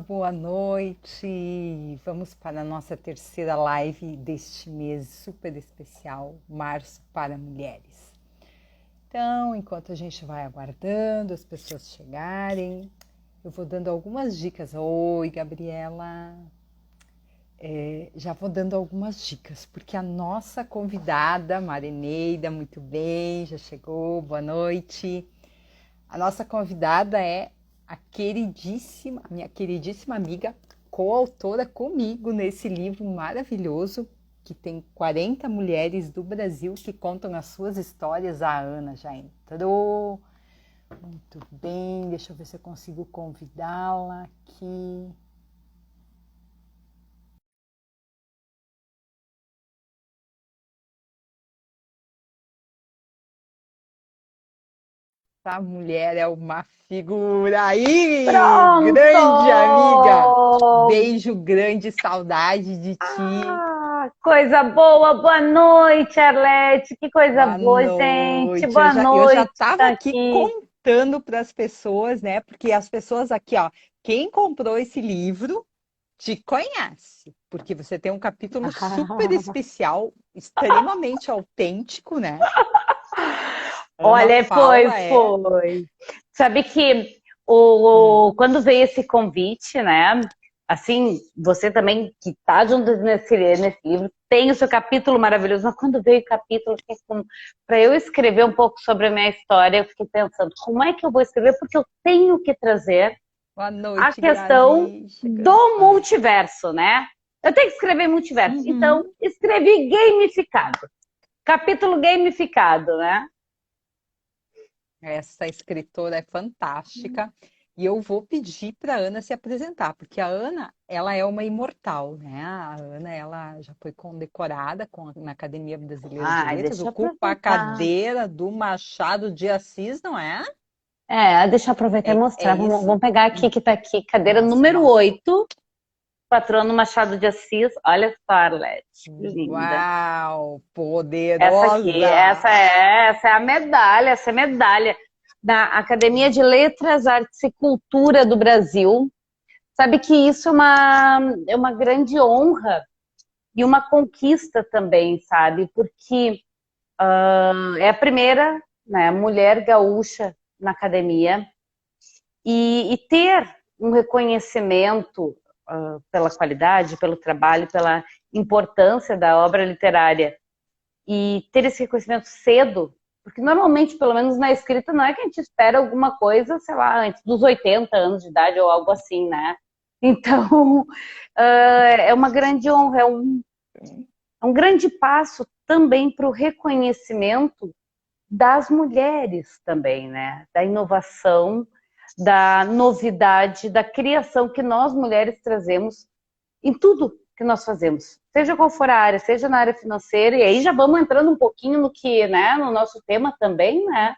Boa noite! Vamos para a nossa terceira live deste mês super especial, Março para Mulheres. Então, enquanto a gente vai aguardando as pessoas chegarem, eu vou dando algumas dicas. Oi, Gabriela! Já vou dando algumas dicas, porque a nossa convidada, Marineida, muito bem, já chegou, boa noite. A nossa convidada é a minha queridíssima amiga, coautora comigo nesse livro maravilhoso, que tem 40 mulheres do Brasil que contam as suas histórias. A Ana já entrou. Muito bem, deixa eu ver se eu consigo convidá-la aqui. Essa mulher é uma figura aí, grande amiga. Pronto! Beijo grande, saudade de ti. Coisa boa, boa noite, Arlete. Que coisa Boa boa, gente. noite. Eu Boa já, eu já noite, estava tá aqui aqui. contando para as pessoas, né? Porque as pessoas aqui, ó, quem comprou esse livro te conhece, porque você tem um capítulo super especial, extremamente autêntico, né? Ana Olha, fala é. foi. Sabe que Hum. quando veio esse convite, né? Assim, você também que está junto nesse livro, tem o seu capítulo maravilhoso, mas quando veio o capítulo, para eu escrever um pouco sobre a minha história, eu fiquei pensando, como é que eu vou escrever? Porque eu tenho que trazer Boa a noite, questão Grazi. Chegando. do multiverso, né? Eu tenho que escrever multiverso. Então, Uhum. escrevi gamificado. Capítulo gamificado, né? Essa escritora é fantástica e eu vou pedir para a Ana se apresentar, porque a Ana, ela é uma imortal, né? A Ana, ela já foi condecorada na Academia Brasileira de Letras, Deixa eu ocupa a aproveitar. cadeira do Machado de Assis, não é? Deixa eu aproveitar e É mostrar. Vamos isso? pegar aqui que tá aqui, cadeira Mostra, número mostra. 8, patrono Machado de Assis. Olha só, Arlete, que linda. Uau, Essa aqui, poderosa! essa é a medalha, essa é a medalha da Academia de Letras, Artes e Cultura do Brasil. Sabe que isso é uma grande honra e uma conquista também, sabe? Porque é a primeira, né, mulher gaúcha na academia e ter um reconhecimento pela qualidade, pelo trabalho, pela importância da obra literária e ter esse reconhecimento cedo, porque normalmente, pelo menos na escrita, não é que a gente espera alguma coisa, sei lá, antes dos 80 anos de idade ou algo assim, né? Então, é uma grande honra, é um grande passo também para o reconhecimento das mulheres também, né? Da inovação, da novidade, da criação que nós mulheres trazemos em tudo que nós fazemos, seja qual for a área, seja na área financeira, e aí já vamos entrando um pouquinho no que, né, no nosso tema também, né?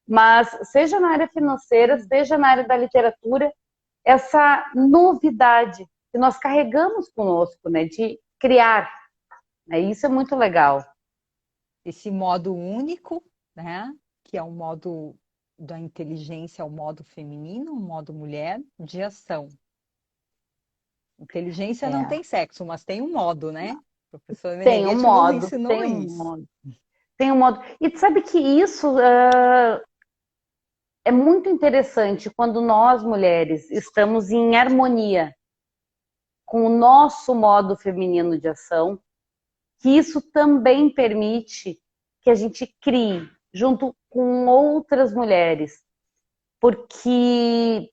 Mas seja na área financeira, seja na área da literatura, essa novidade que nós carregamos conosco, né, de criar, né? Isso é muito legal. Esse modo único, né? Que é o modo da inteligência, é o modo feminino, o modo mulher de ação. Inteligência não É, tem sexo, mas tem um modo, né? O professor tem um Meneghetti nos modo, ensinou tem um isso. modo, tem um modo. E sabe que isso é muito interessante quando nós, mulheres, estamos em harmonia com o nosso modo feminino de ação, que isso também permite que a gente crie junto com outras mulheres, porque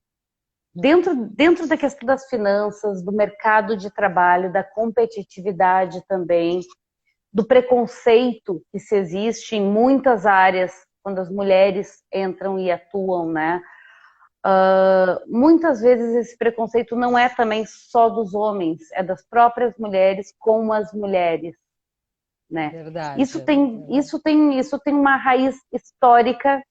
dentro da questão das finanças, do mercado de trabalho, da competitividade também, do preconceito que se existe em muitas áreas quando as mulheres entram e atuam, né? Muitas vezes esse preconceito não é também só dos homens, é das próprias mulheres com as mulheres, né? Verdade, Isso tem, verdade. isso tem, isso tem uma raiz histórica,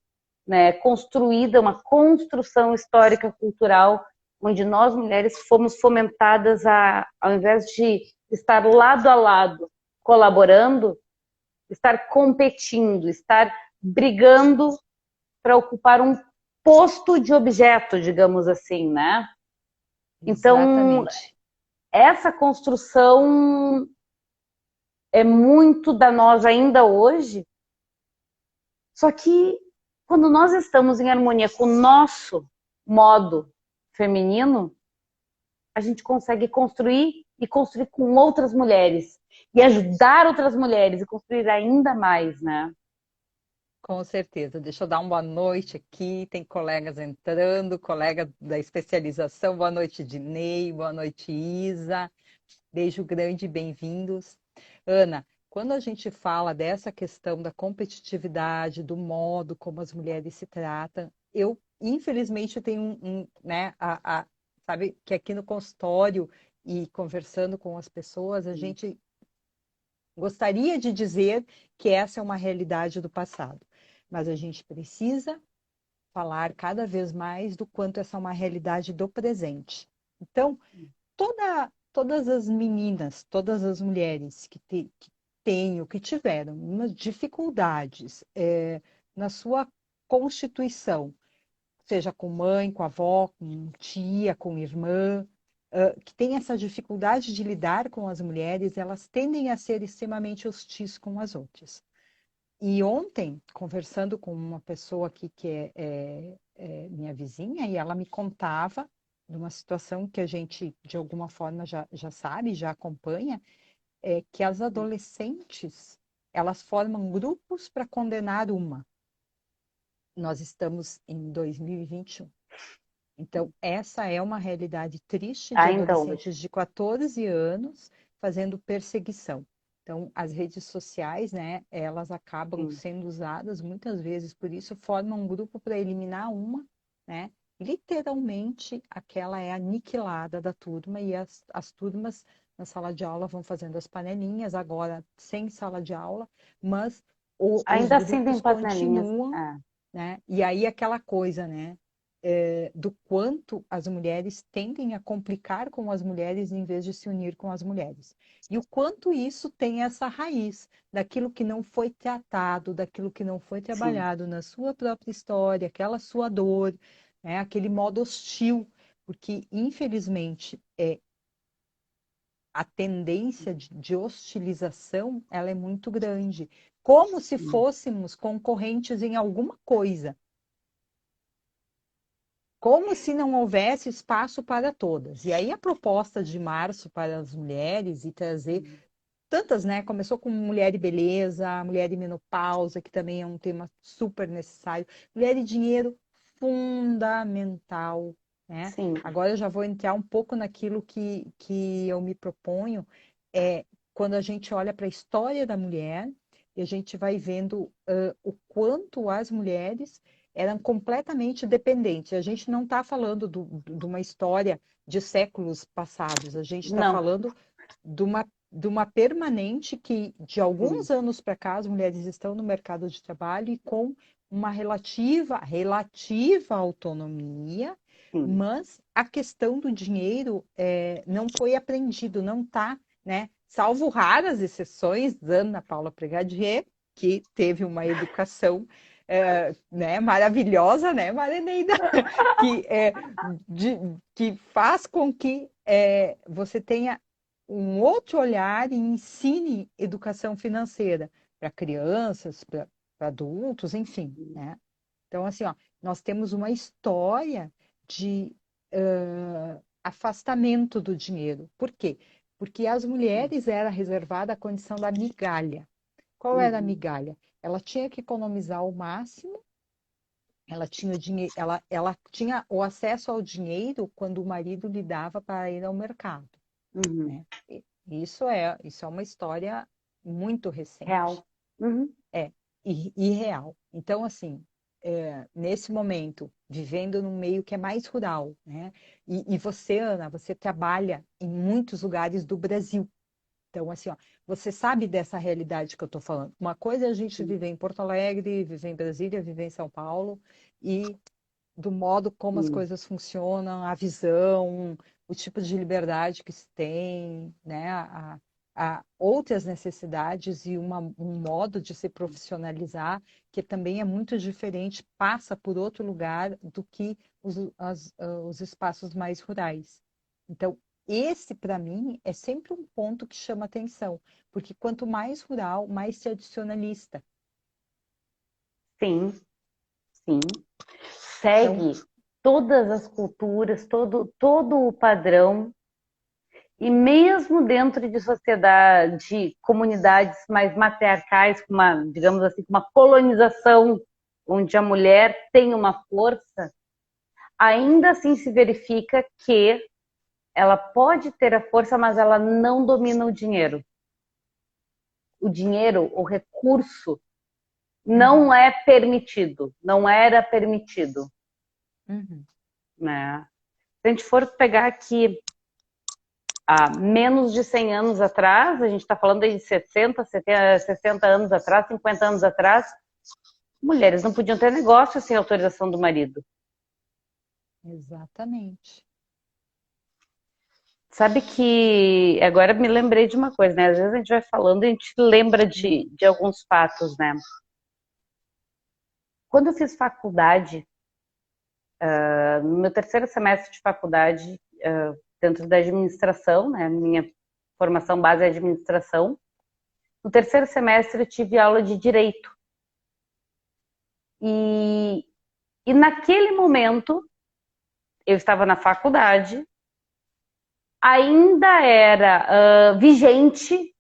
né? Construída, uma construção histórica cultural, onde nós mulheres fomos fomentadas ao invés de estar lado a lado, colaborando, estar competindo, estar brigando para ocupar um posto de objeto, digamos assim, né? Então, Exatamente. essa construção é muito da nós ainda hoje, só que quando nós estamos em harmonia com o nosso modo feminino, a gente consegue construir e construir com outras mulheres e ajudar outras mulheres e construir ainda mais, né? Com certeza. Deixa eu dar uma boa noite aqui. Tem colegas entrando, colega da especialização. Boa noite, Dinei. Boa noite, Isa. Beijo grande, bem-vindos. Ana, quando a gente fala dessa questão da competitividade, do modo como as mulheres se tratam, eu, infelizmente, tenho né, sabe, que aqui no consultório e conversando com as pessoas, a gente gostaria de dizer que essa é uma realidade do passado, mas a gente precisa falar cada vez mais do quanto essa é uma realidade do presente. Então, todas as meninas, todas as mulheres que têm ou que tiveram umas dificuldades na sua constituição, seja com mãe, com avó, com tia, com irmã, que tem essa dificuldade de lidar com as mulheres, elas tendem a ser extremamente hostis com as outras. E ontem, conversando com uma pessoa aqui que é minha vizinha, e ela me contava de uma situação que a gente, de alguma forma, já sabe, já acompanha, é que as adolescentes, elas formam grupos para condenar uma. Nós estamos em 2021. Então, essa é uma realidade triste de Ainda hoje. adolescentes de 14 anos fazendo perseguição. Então, as redes sociais, né, elas acabam Sim, sendo usadas muitas vezes, por isso formam um grupo para eliminar uma, né? Literalmente, aquela é aniquilada da turma e as turmas na sala de aula vão fazendo as panelinhas, agora sem sala de aula, mas os ainda assim grupos tem panelinhas. continuam, né? E aí aquela coisa, né? Do quanto as mulheres tendem a complicar com as mulheres em vez de se unir com as mulheres. E o quanto isso tem essa raiz daquilo que não foi tratado, daquilo que não foi Sim, trabalhado na sua própria história, aquela sua dor, né? Aquele modo hostil, porque infelizmente a tendência de hostilização ela é muito grande, como se sim. fôssemos concorrentes em alguma coisa. Como se não houvesse espaço para todas. E aí a proposta de março para as mulheres e trazer tantas, né? Começou com mulher e beleza, mulher e menopausa, que também é um tema super necessário. Mulher e dinheiro, fundamental, né? Sim. Agora eu já vou entrar um pouco naquilo que eu me proponho, quando a gente olha para a história da mulher e a gente vai vendo o quanto as mulheres eram completamente dependentes. A gente não está falando de uma história de séculos passados, a gente está Não. falando de uma permanente que, de Sim, alguns anos para cá, as mulheres estão no mercado de trabalho e com uma relativa autonomia, sim. mas a questão do dinheiro não foi aprendido, não está, né? Salvo raras exceções, Ana Paula Pregadier, que teve uma educação né, maravilhosa, né, Marineida? Que, que faz com que você tenha um outro olhar e ensine educação financeira para crianças, para adultos, enfim, né? Então, assim, ó, nós temos uma história de afastamento do dinheiro. Por quê? Porque às mulheres era reservada a condição da migalha. Qual era a Uhum. migalha? Ela tinha que economizar o máximo, ela tinha o dinheiro, ela tinha o acesso ao dinheiro quando o marido lhe dava para ir ao mercado, Uhum. né? Isso é uma história muito recente. Real. Uhum. É, e real. Então, assim, nesse momento, vivendo num meio que é mais rural, né? E você, Ana, você trabalha em muitos lugares do Brasil. Então, assim, ó, você sabe dessa realidade que eu estou falando. Uma coisa é a gente Sim, viver em Porto Alegre, viver em Brasília, viver em São Paulo, e do modo como as sim. coisas funcionam, a visão, o tipo de liberdade que se tem, né? A outras necessidades e um modo de se profissionalizar que também é muito diferente, passa por outro lugar do que os espaços mais rurais. Então, esse, para mim, é sempre um ponto que chama atenção, porque quanto mais rural, mais tradicionalista. Sim, sim. Então, Segue todas as culturas, todo o padrão, e mesmo dentro de sociedade, comunidades mais matriarcais, com uma, digamos assim, com uma colonização, onde a mulher tem uma força, ainda assim se verifica que ela pode ter a força, mas ela não domina o dinheiro. O dinheiro, o recurso, não uhum, é permitido, não era permitido, uhum, né? Se a gente for pegar aqui há menos de 100 anos atrás, a gente está falando aí de 60, 70, 60 anos atrás, 50 anos atrás, mulheres não podiam ter negócio sem autorização do marido. exatamente. Sabe que agora me lembrei de uma coisa, né? Às vezes a gente vai falando e a gente lembra Hum, de alguns fatos, né? Quando eu fiz faculdade, no meu terceiro semestre de faculdade, dentro da administração, né? Minha formação base é administração. No terceiro semestre eu tive aula de direito. E, e naquele momento, eu estava na faculdade, ainda era vigente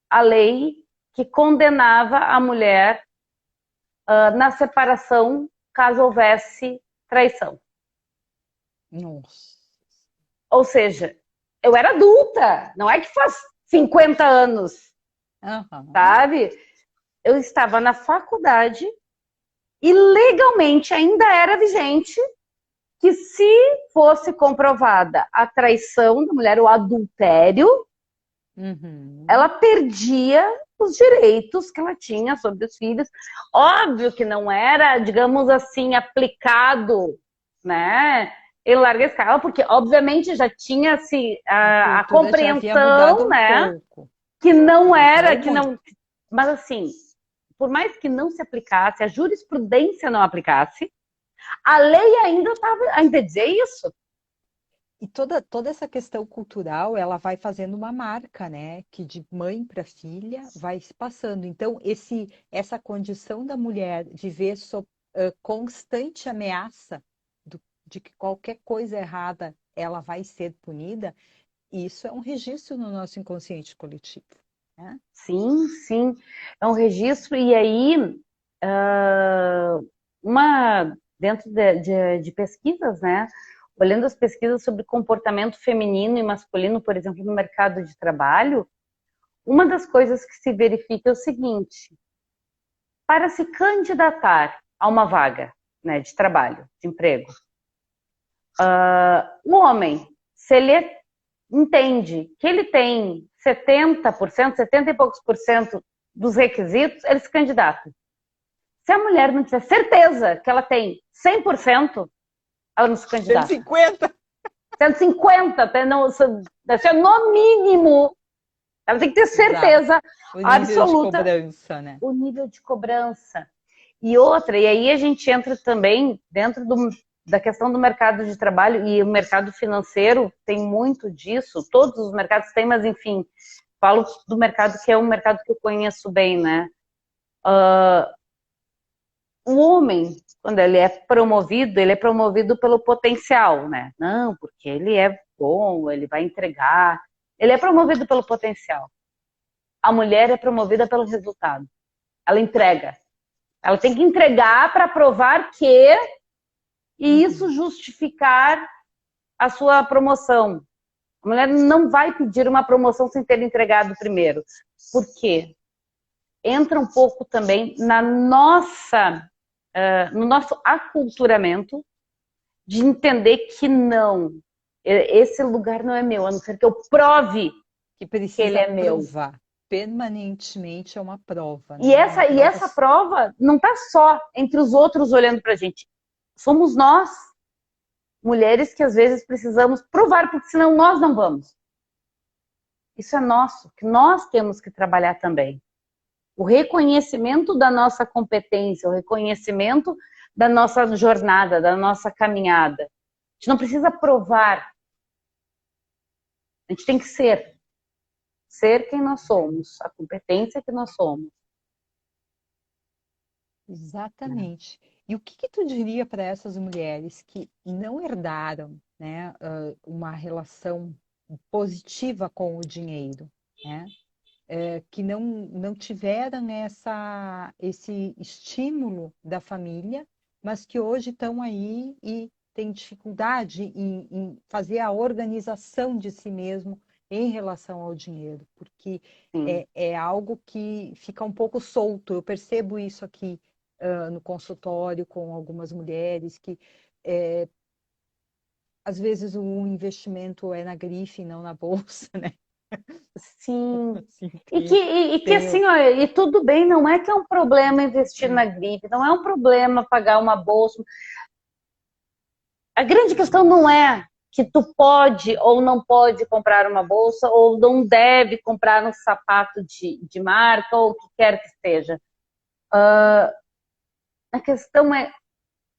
a lei que condenava a mulher na separação caso houvesse traição. nossa. Ou seja, eu era adulta, não é que faz 50 anos, Aham, sabe? Eu estava na faculdade e legalmente ainda era vigente que se fosse comprovada a traição da mulher, o adultério, ela uhum. perdia os direitos que ela tinha sobre os filhos. Óbvio que não era, digamos assim, aplicado, né, em larga escala, porque obviamente já tinha-se A a cultura já havia mudado compreensão, um né, pouco, que não mas era, não que muito. não, mas assim, por mais que não se aplicasse, a jurisprudência não aplicasse, a lei ainda estava, ainda dizia isso. E toda essa questão cultural, ela vai fazendo uma marca, né? Que de mãe para filha vai se passando. Então, essa condição da mulher de ver sob constante ameaça de que qualquer coisa errada ela vai ser punida, isso é um registro no nosso inconsciente coletivo, né? Sim, sim, é um registro, e aí, dentro de pesquisas, né, olhando as pesquisas sobre comportamento feminino e masculino, por exemplo, no mercado de trabalho, uma das coisas que se verifica é o seguinte: para se candidatar a uma vaga, né, de trabalho, de emprego, o homem, se ele entende que ele tem 70%, 70 e poucos por cento dos requisitos, ele se candidata. Se a mulher não tiver certeza que ela tem 100%, ela não se cento e candidata. cinquenta 150, deve ser no mínimo, ela tem que ter Exato. certeza O nível de absoluta cobrança, né? o nível de cobrança. E outra, e aí a gente entra também dentro da questão do mercado de trabalho, e o mercado financeiro tem muito disso, todos os mercados têm, mas enfim, falo do mercado que é um mercado que eu conheço bem, né? O homem, quando ele é promovido pelo potencial, né? Não, porque ele é bom, ele vai entregar. Ele é promovido pelo potencial. A mulher é promovida pelo resultado. Ela entrega. Ela tem que entregar para provar que, e isso Uhum. justificar a sua promoção. A mulher não vai pedir uma promoção sem ter entregado primeiro. Por quê? Entra um pouco também no nosso aculturamento de entender que não, esse lugar não é meu, a não ser que eu prove Que que ele precisa é meu. provar. Permanentemente é uma prova, E né? Uma prova. essa prova não está só entre os outros olhando para a gente. Somos nós, mulheres, que às vezes precisamos provar, porque senão nós não vamos. Isso é nosso, que nós temos que trabalhar também. O reconhecimento da nossa competência, o reconhecimento da nossa jornada, da nossa caminhada. A gente não precisa provar A gente tem que ser quem nós somos, a competência que nós somos. Exatamente. E o que que tu diria para essas mulheres que não herdaram, né, uma relação positiva com o dinheiro, né? Que não tiveram esse estímulo da família, mas que hoje estão aí e têm dificuldade em fazer a organização de si mesmo em relação ao dinheiro, porque Sim. é algo que fica um pouco solto. Eu percebo isso aqui no consultório com algumas mulheres que às vezes o investimento é na grife e não na bolsa, né? Sim. Assim, E que tem, assim, ó, e tudo bem, não é que é um problema investir na grife, não é um problema pagar uma bolsa. A grande questão não é que tu pode ou não pode comprar uma bolsa, ou não deve comprar um sapato de marca, ou o que quer que seja. A questão é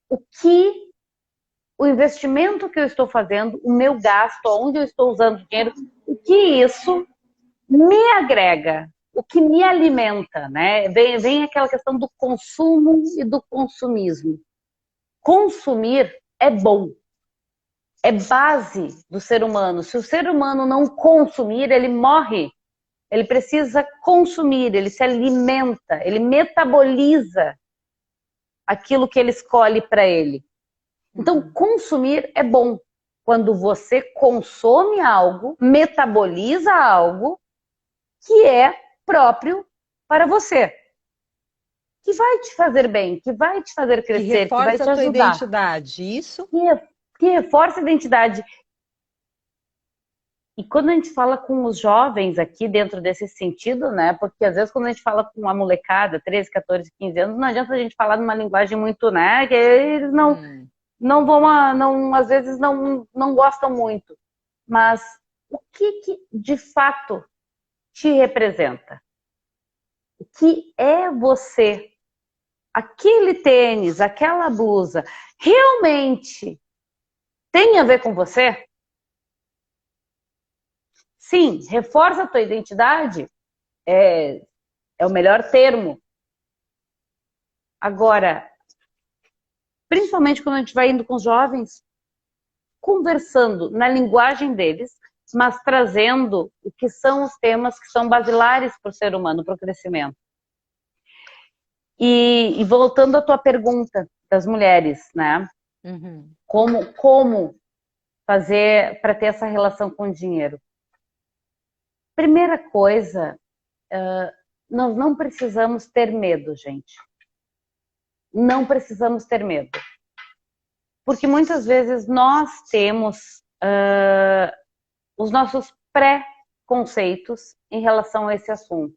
o que o investimento que eu estou fazendo, o meu gasto, onde eu estou usando dinheiro, o que isso me agrega, o que me alimenta, né? Vem aquela questão do consumo e do consumismo. Consumir é bom, é base do ser humano. Se o ser humano não consumir, ele morre. Ele precisa consumir, ele se alimenta, ele metaboliza aquilo que ele escolhe para ele. Então, consumir é bom. Quando você consome algo, metaboliza algo que é próprio para você. Que vai te fazer bem, que vai te fazer que crescer, que vai reforça te a tua ajudar. identidade, isso? Que reforça a identidade. E quando a gente fala com os jovens aqui dentro desse sentido, né? Porque às vezes quando a gente fala com uma molecada, 13, 14, 15 anos, não adianta a gente falar numa linguagem muito, né? Que eles não vão, não, às vezes não gostam muito. Mas o que de fato te representa? O que é você? Aquele tênis, aquela blusa, realmente tem a ver com você? Sim, reforça a tua identidade, é o melhor termo. Agora, principalmente quando a gente vai indo com os jovens, conversando na linguagem deles, mas trazendo o que são os temas que são basilares para o ser humano, para o crescimento. E voltando à tua pergunta das mulheres, né? Uhum. Como fazer para ter essa relação com o dinheiro? Primeira coisa, nós não precisamos ter medo, gente. Não precisamos ter medo. Porque muitas vezes nós temos os nossos pré-conceitos em relação a esse assunto.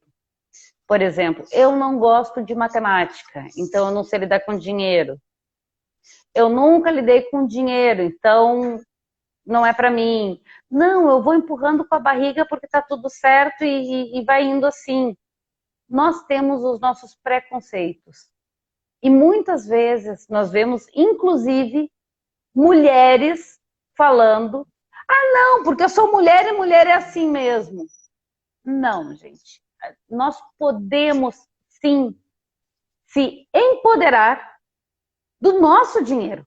Por exemplo, eu não gosto de matemática, então eu não sei lidar com dinheiro. Eu nunca lidei com dinheiro, então não é para mim. Não, eu vou empurrando com a barriga porque está tudo certo e vai indo assim. Nós temos os nossos preconceitos. E muitas vezes nós vemos, inclusive, mulheres falando: ah, não, porque eu sou mulher e mulher é assim mesmo. Não, gente. Nós podemos, sim, se empoderar do nosso dinheiro.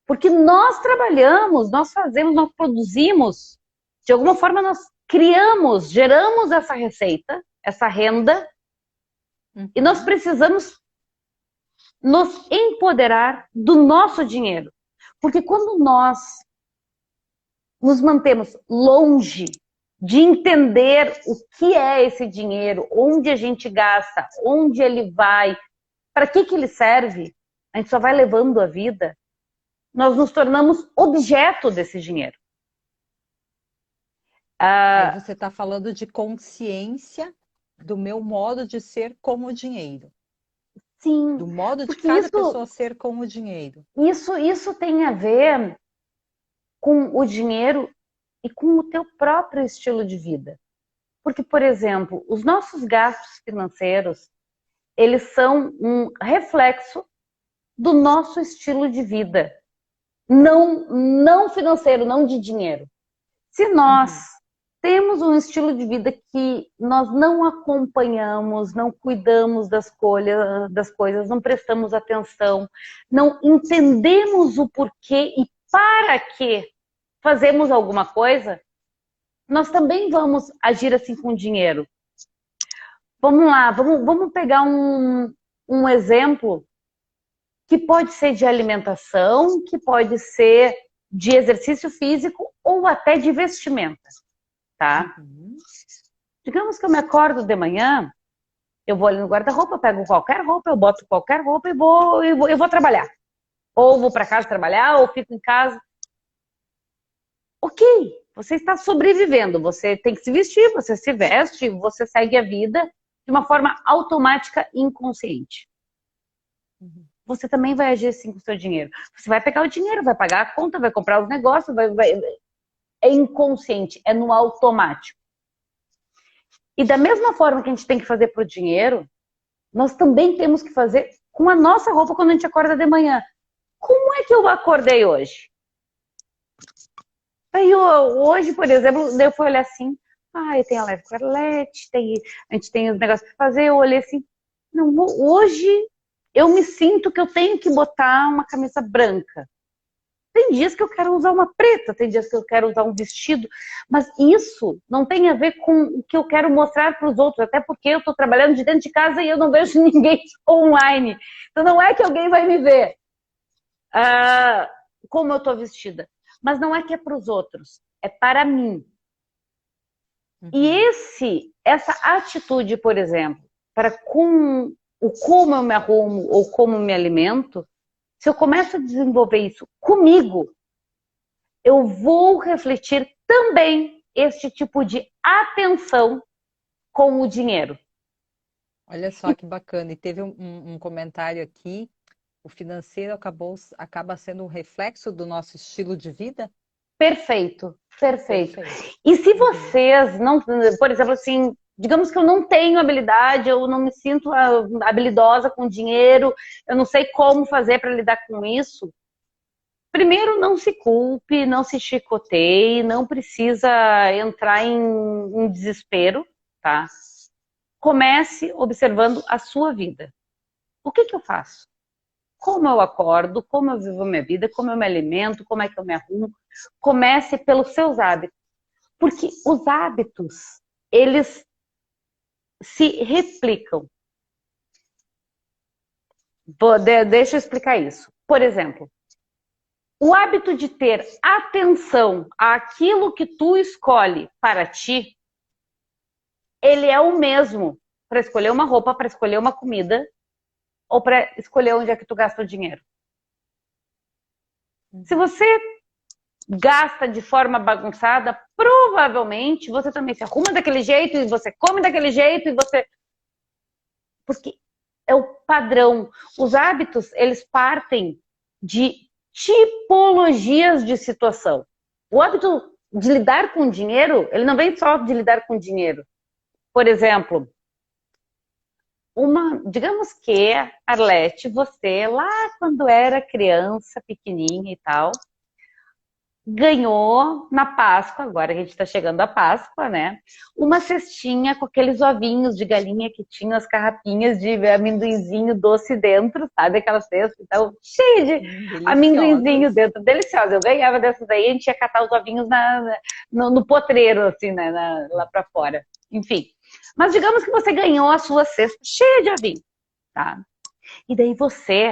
Porque nós trabalhamos, nós fazemos, nós produzimos. De alguma forma, nós criamos, geramos essa receita, essa renda, e nós precisamos nos empoderar do nosso dinheiro. Porque quando nós nos mantemos longe de entender o que é esse dinheiro, onde a gente gasta, onde ele vai, para que ele serve, a gente só vai levando a vida, nós nos tornamos objeto desse dinheiro. Aí você está falando de consciência do meu modo de ser com o dinheiro. Sim. Do modo de Porque cada pessoa ser com o dinheiro. Isso tem a ver com o dinheiro e com o teu próprio estilo de vida. Porque, por exemplo, os nossos gastos financeiros, eles são um reflexo do nosso estilo de vida. Não financeiro, não de dinheiro. Se nós temos um estilo de vida que nós não acompanhamos, não cuidamos das coisas, não prestamos atenção, não entendemos o porquê e para que fazemos alguma coisa, nós também vamos agir assim com o dinheiro. Vamos lá, vamos pegar um exemplo que pode ser de alimentação, que pode ser de exercício físico ou até de vestimenta, tá? Digamos que eu me acordo de manhã, eu vou ali no guarda-roupa, pego qualquer roupa, eu boto qualquer roupa e eu vou trabalhar. Ou vou para casa trabalhar, ou fico em casa. Ok, você está sobrevivendo, você tem que se vestir, você se veste, você segue a vida de uma forma automática e inconsciente. Você também vai agir assim com o seu dinheiro. Você vai pegar o dinheiro, vai pagar a conta, vai comprar os negócios, é inconsciente, é no automático. E da mesma forma que a gente tem que fazer para o dinheiro, nós também temos que fazer com a nossa roupa quando a gente acorda de manhã. Como é que eu acordei hoje? Aí hoje, por exemplo, eu fui olhar assim, eu tenho a Live com a Arlete, a gente tem os negócios para fazer, eu olhei assim, não, hoje eu me sinto que eu tenho que botar uma camisa branca. Tem dias que eu quero usar uma preta, tem dias que eu quero usar um vestido, mas isso não tem a ver com o que eu quero mostrar para os outros, até porque eu estou trabalhando de dentro de casa e eu não vejo ninguém online. Então não é que alguém vai me ver como eu estou vestida, mas não é que é para os outros, é para mim. E essa atitude, por exemplo, para com o como eu me arrumo ou como eu me alimento, se eu começo a desenvolver isso comigo, eu vou refletir também este tipo de atenção com o dinheiro. Olha só que bacana. E teve um comentário aqui, o financeiro acaba sendo um reflexo do nosso estilo de vida? Perfeito, perfeito. E se vocês não, por exemplo, assim, digamos que eu não tenho habilidade, eu não me sinto habilidosa com dinheiro, eu não sei como fazer para lidar com isso. Primeiro, não se culpe, não se chicoteie, não precisa entrar em desespero, tá? Comece observando a sua vida. O que eu faço? Como eu acordo, como eu vivo a minha vida, como eu me alimento, como é que eu me arrumo. Comece pelos seus hábitos. Porque os hábitos, eles se replicam. Deixa eu explicar isso. Por exemplo, o hábito de ter atenção àquilo que tu escolhe para ti, ele é o mesmo para escolher uma roupa, para escolher uma comida, ou para escolher onde é que tu gasta o dinheiro. Se você gasta de forma bagunçada, provavelmente você também se arruma daquele jeito, e você come daquele jeito, e você... Porque é o padrão. Os hábitos, eles partem de tipologias de situação. O hábito de lidar com dinheiro, ele não vem só de lidar com dinheiro. Por exemplo, digamos que, Arlete, você lá quando era criança, pequenininha e tal, ganhou na Páscoa, agora a gente está chegando à Páscoa, né? Uma cestinha com aqueles ovinhos de galinha que tinham as carrapinhas de amendoinzinho doce dentro, sabe? Aquela cesta, então, cheia de amendoinzinho dentro, deliciosa. Eu ganhava dessas aí, a gente ia catar os ovinhos no potreiro, assim, né? Lá para fora. Enfim. Mas digamos que você ganhou a sua cesta cheia de ovinho, tá? E daí você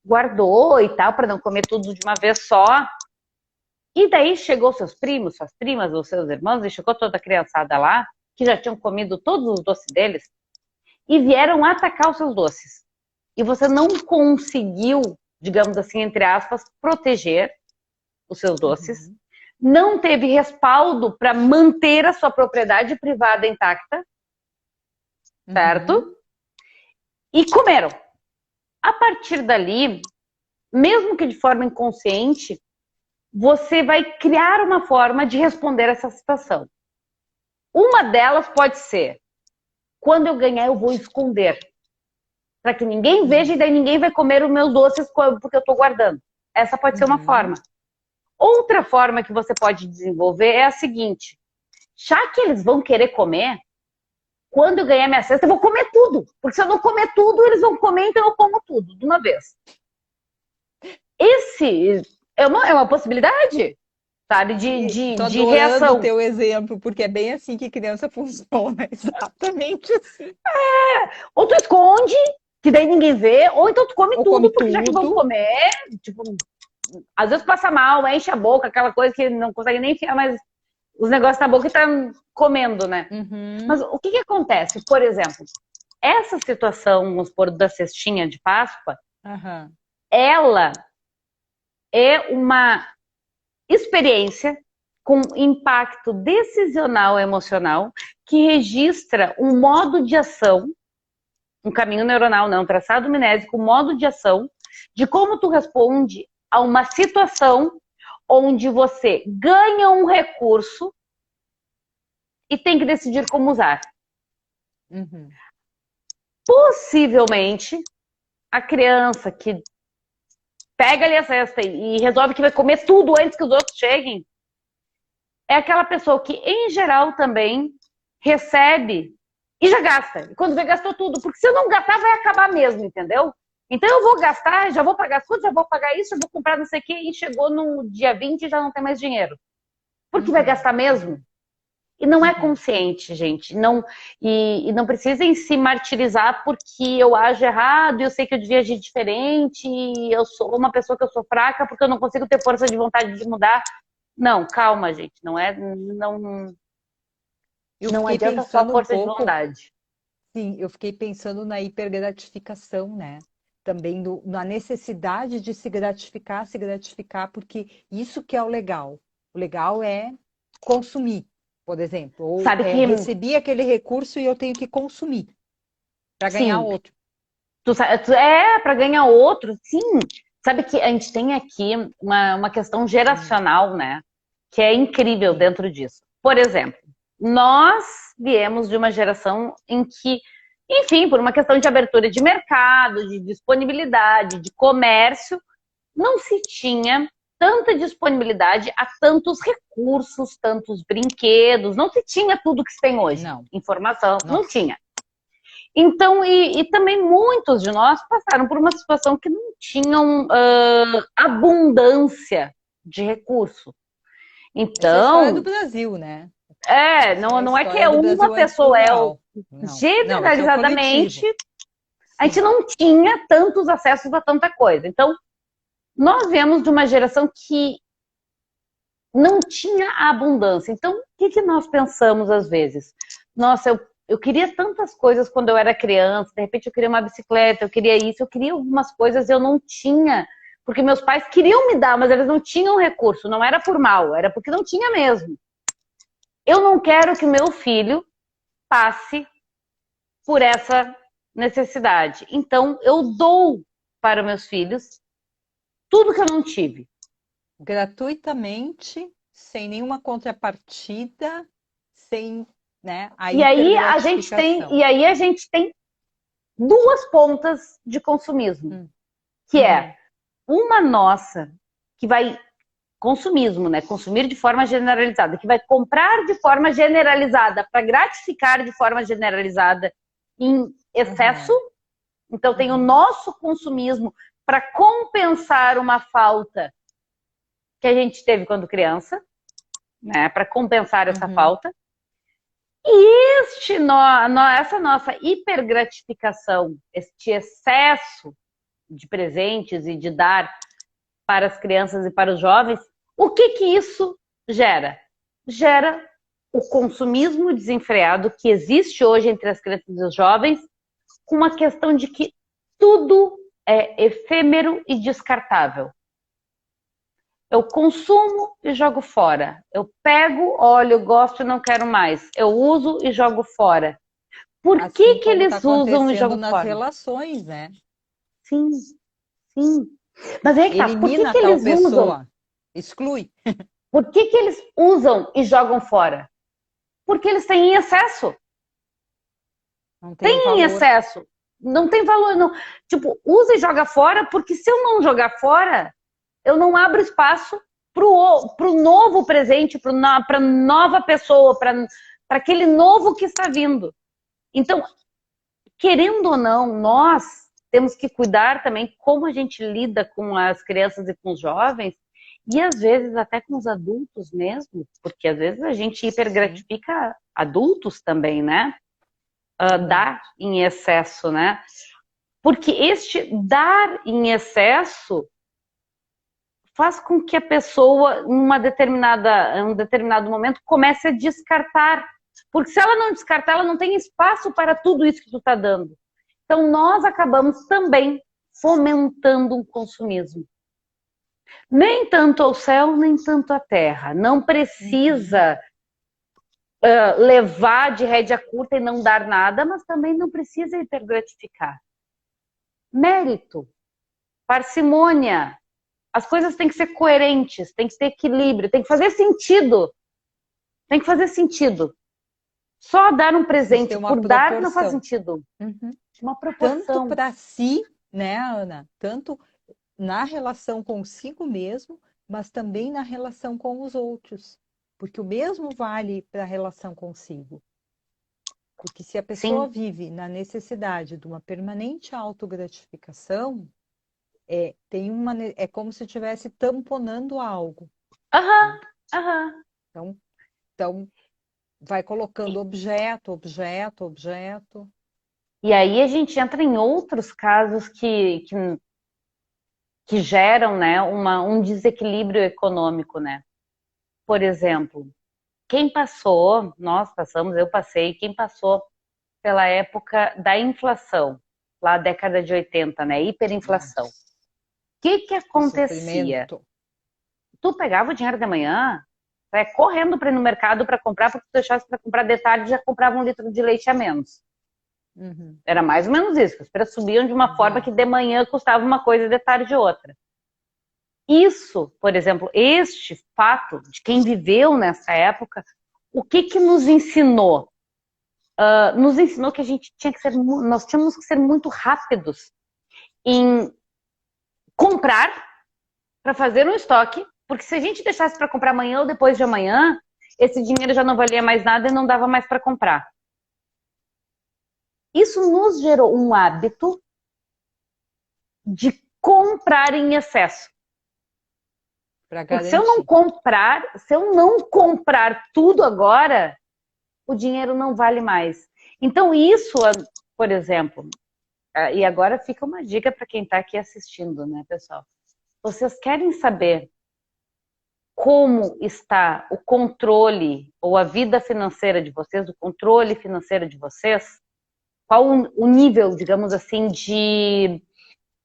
guardou e tal, para não comer tudo de uma vez só. E daí chegou seus primos, suas primas, ou seus irmãos, e chegou toda a criançada lá, que já tinham comido todos os doces deles, e vieram atacar os seus doces. E você não conseguiu, digamos assim, entre aspas, proteger os seus doces, não teve respaldo para manter a sua propriedade privada intacta, certo? E comeram. A partir dali, mesmo que de forma inconsciente, você vai criar uma forma de responder essa situação. Uma delas pode ser, quando eu ganhar eu vou esconder, para que ninguém veja e daí ninguém vai comer os meus doces porque eu estou guardando. Essa pode ser uma forma. Outra forma que você pode desenvolver é a seguinte, Já que eles vão querer comer, quando eu ganhar minha cesta, eu vou comer tudo. Porque se eu não comer tudo, eles vão comer, então eu como tudo, de uma vez. Esse é uma possibilidade, sabe, Tô de adorando o reação. teu exemplo, porque é bem assim que criança funciona, exatamente assim. Ou tu esconde, que daí ninguém vê, ou então tu come Ou come tudo, porque já que vão tudo. comer, tipo, às vezes passa mal, enche a boca, aquela coisa que não consegue nem enfiar mais os negócios na boca e tá comendo, né? Mas Uhum. o que acontece? Por exemplo, essa situação, vamos supor, da cestinha de Páscoa, Aham. ela é uma experiência com impacto decisional emocional que registra um modo de ação, um caminho neuronal, não, um traçado minésico, um modo de ação de como tu responde a uma situação onde você ganha um recurso e tem que decidir como usar. Uhum. Possivelmente, a criança que pega ali a cesta e resolve que vai comer tudo antes que os outros cheguem, é aquela pessoa que, em geral, também recebe e já gasta. E quando vê, gastou tudo. Porque se eu não gastar, vai acabar mesmo, entendeu? Então eu vou gastar, já vou pagar as coisas, já vou pagar isso, já vou comprar não sei o quê, e chegou no dia 20 e já não tem mais dinheiro. Porque vai Uhum. gastar mesmo. E não é Uhum. consciente, gente. Não, e não precisem se martirizar porque eu ajo errado, eu sei que eu devia agir diferente, eu sou uma pessoa que eu sou fraca porque eu não consigo ter força de vontade de mudar. Não, calma, gente. Eu Não fiquei adianta só pensando um força de pouco, vontade. sim, eu fiquei pensando na hipergratificação, né? Também na necessidade de se gratificar, porque isso que é o legal. O legal é consumir, por exemplo, ou Sabe que, recebi aquele recurso e eu tenho que consumir para ganhar sim, outro. é para ganhar outro, sim. Sabe que a gente tem aqui uma questão Hum, geracional, né? Que é incrível sim. dentro disso. Por exemplo, nós viemos de uma geração em que, enfim, por uma questão de abertura de mercado, de disponibilidade, de comércio, não se tinha tanta disponibilidade a tantos recursos, tantos brinquedos, não se tinha tudo que se tem hoje. Não, Informação, não nossa. tinha. Então, e também muitos de nós passaram por uma situação que não tinham abundância de recurso. Essa é a história do Então, Brasil, né? Essa é a não é que é história do uma Brasil antes pessoa, do rural. Não, não, esse é o generalizadamente, coletivo. a gente Sim. não tinha tantos acessos a tanta coisa. Então, nós viemos de uma geração que não tinha a abundância. Então, o que nós pensamos às vezes? Nossa, eu queria tantas coisas quando eu era criança, de repente eu queria uma bicicleta, eu queria isso, eu queria algumas coisas eu não tinha, porque meus pais queriam me dar, mas eles não tinham recurso, não era por mal, era porque não tinha mesmo. Eu não quero que meu filho passe por essa necessidade. Então, eu dou para meus filhos tudo que eu não tive. Gratuitamente, sem nenhuma contrapartida, sem, né, a E hipergratificação. aí a gente tem duas pontas de consumismo, Hum, que é uhum, uma nossa que vai consumismo, né? Consumir de forma generalizada, que vai comprar de forma generalizada para gratificar de forma generalizada em excesso. uhum, Então tem o uhum, nosso consumismo para compensar uma falta que a gente teve quando criança, né? Para compensar essa uhum. falta. E essa nossa hipergratificação, este excesso de presentes e de dar para as crianças e para os jovens, o que isso gera? Gera o consumismo desenfreado que existe hoje entre as crianças e os jovens, com uma questão de que tudo é efêmero e descartável. Eu consumo e jogo fora. Eu pego, olho, gosto e não quero mais. Eu uso e jogo fora. Por Assim que como está eles usam e acontecendo jogam nas fora? relações, né? Sim, sim. Mas aí que tá, por Elimina que a tal eles usam? pessoa, exclui. Por que eles usam e jogam fora? Porque eles têm em excesso. Não tem Tem em valor. excesso. Não tem valor, não. Tipo, usa e joga fora, porque se eu não jogar fora, eu não abro espaço pro novo presente, para nova pessoa, para aquele novo que está vindo. Então, querendo ou não, nós temos que cuidar também como a gente lida com as crianças e com os jovens, e às vezes até com os adultos mesmo, porque às vezes a gente hipergratifica adultos também, né? Dar em excesso, né? Porque este dar em excesso faz com que a pessoa, em um determinado momento, comece a descartar. Porque se ela não descartar, ela não tem espaço para tudo isso que tu está dando. Então, nós acabamos também fomentando um consumismo. Nem tanto ao céu, nem tanto à terra. Não precisa levar de rédea curta e não dar nada, mas também não precisa hipergratificar. Mérito, parcimônia. As coisas têm que ser coerentes, tem que ter equilíbrio, tem que fazer sentido. Tem que fazer sentido. Só dar um presente por dar não faz sentido. Uma proporção. Tanto para si, né, Ana? Tanto na relação consigo mesmo, mas também na relação com os outros. Porque o mesmo vale para a relação consigo. Porque se a pessoa vive na necessidade de uma permanente autogratificação, é como se estivesse tamponando algo. Então, vai colocando objeto. E aí a gente entra em outros casos que geram, né, um desequilíbrio econômico, né? Por exemplo, eu passei, quem passou pela época da inflação, lá década de 80, né, hiperinflação. O que acontecia? Tu pegava o dinheiro da manhã, correndo para ir no mercado para comprar, porque tu deixasse para comprar de tarde, já comprava 1 litro de leite a menos. Era mais ou menos isso. Os preços subiam de uma forma que de manhã custava uma coisa e de tarde outra. Isso, por exemplo, este fato de quem viveu nessa época, o que nos ensinou? Nos ensinou que nós tínhamos que ser muito rápidos em comprar para fazer um estoque, porque se a gente deixasse para comprar amanhã ou depois de amanhã, esse dinheiro já não valia mais nada e não dava mais para comprar. Isso nos gerou um hábito de comprar em excesso. Porque se eu não comprar tudo agora, o dinheiro não vale mais. Então isso, por exemplo, e agora fica uma dica para quem está aqui assistindo, né, pessoal? Vocês querem saber como está o controle ou a vida financeira de vocês, o controle financeiro de vocês? Qual o nível, digamos assim,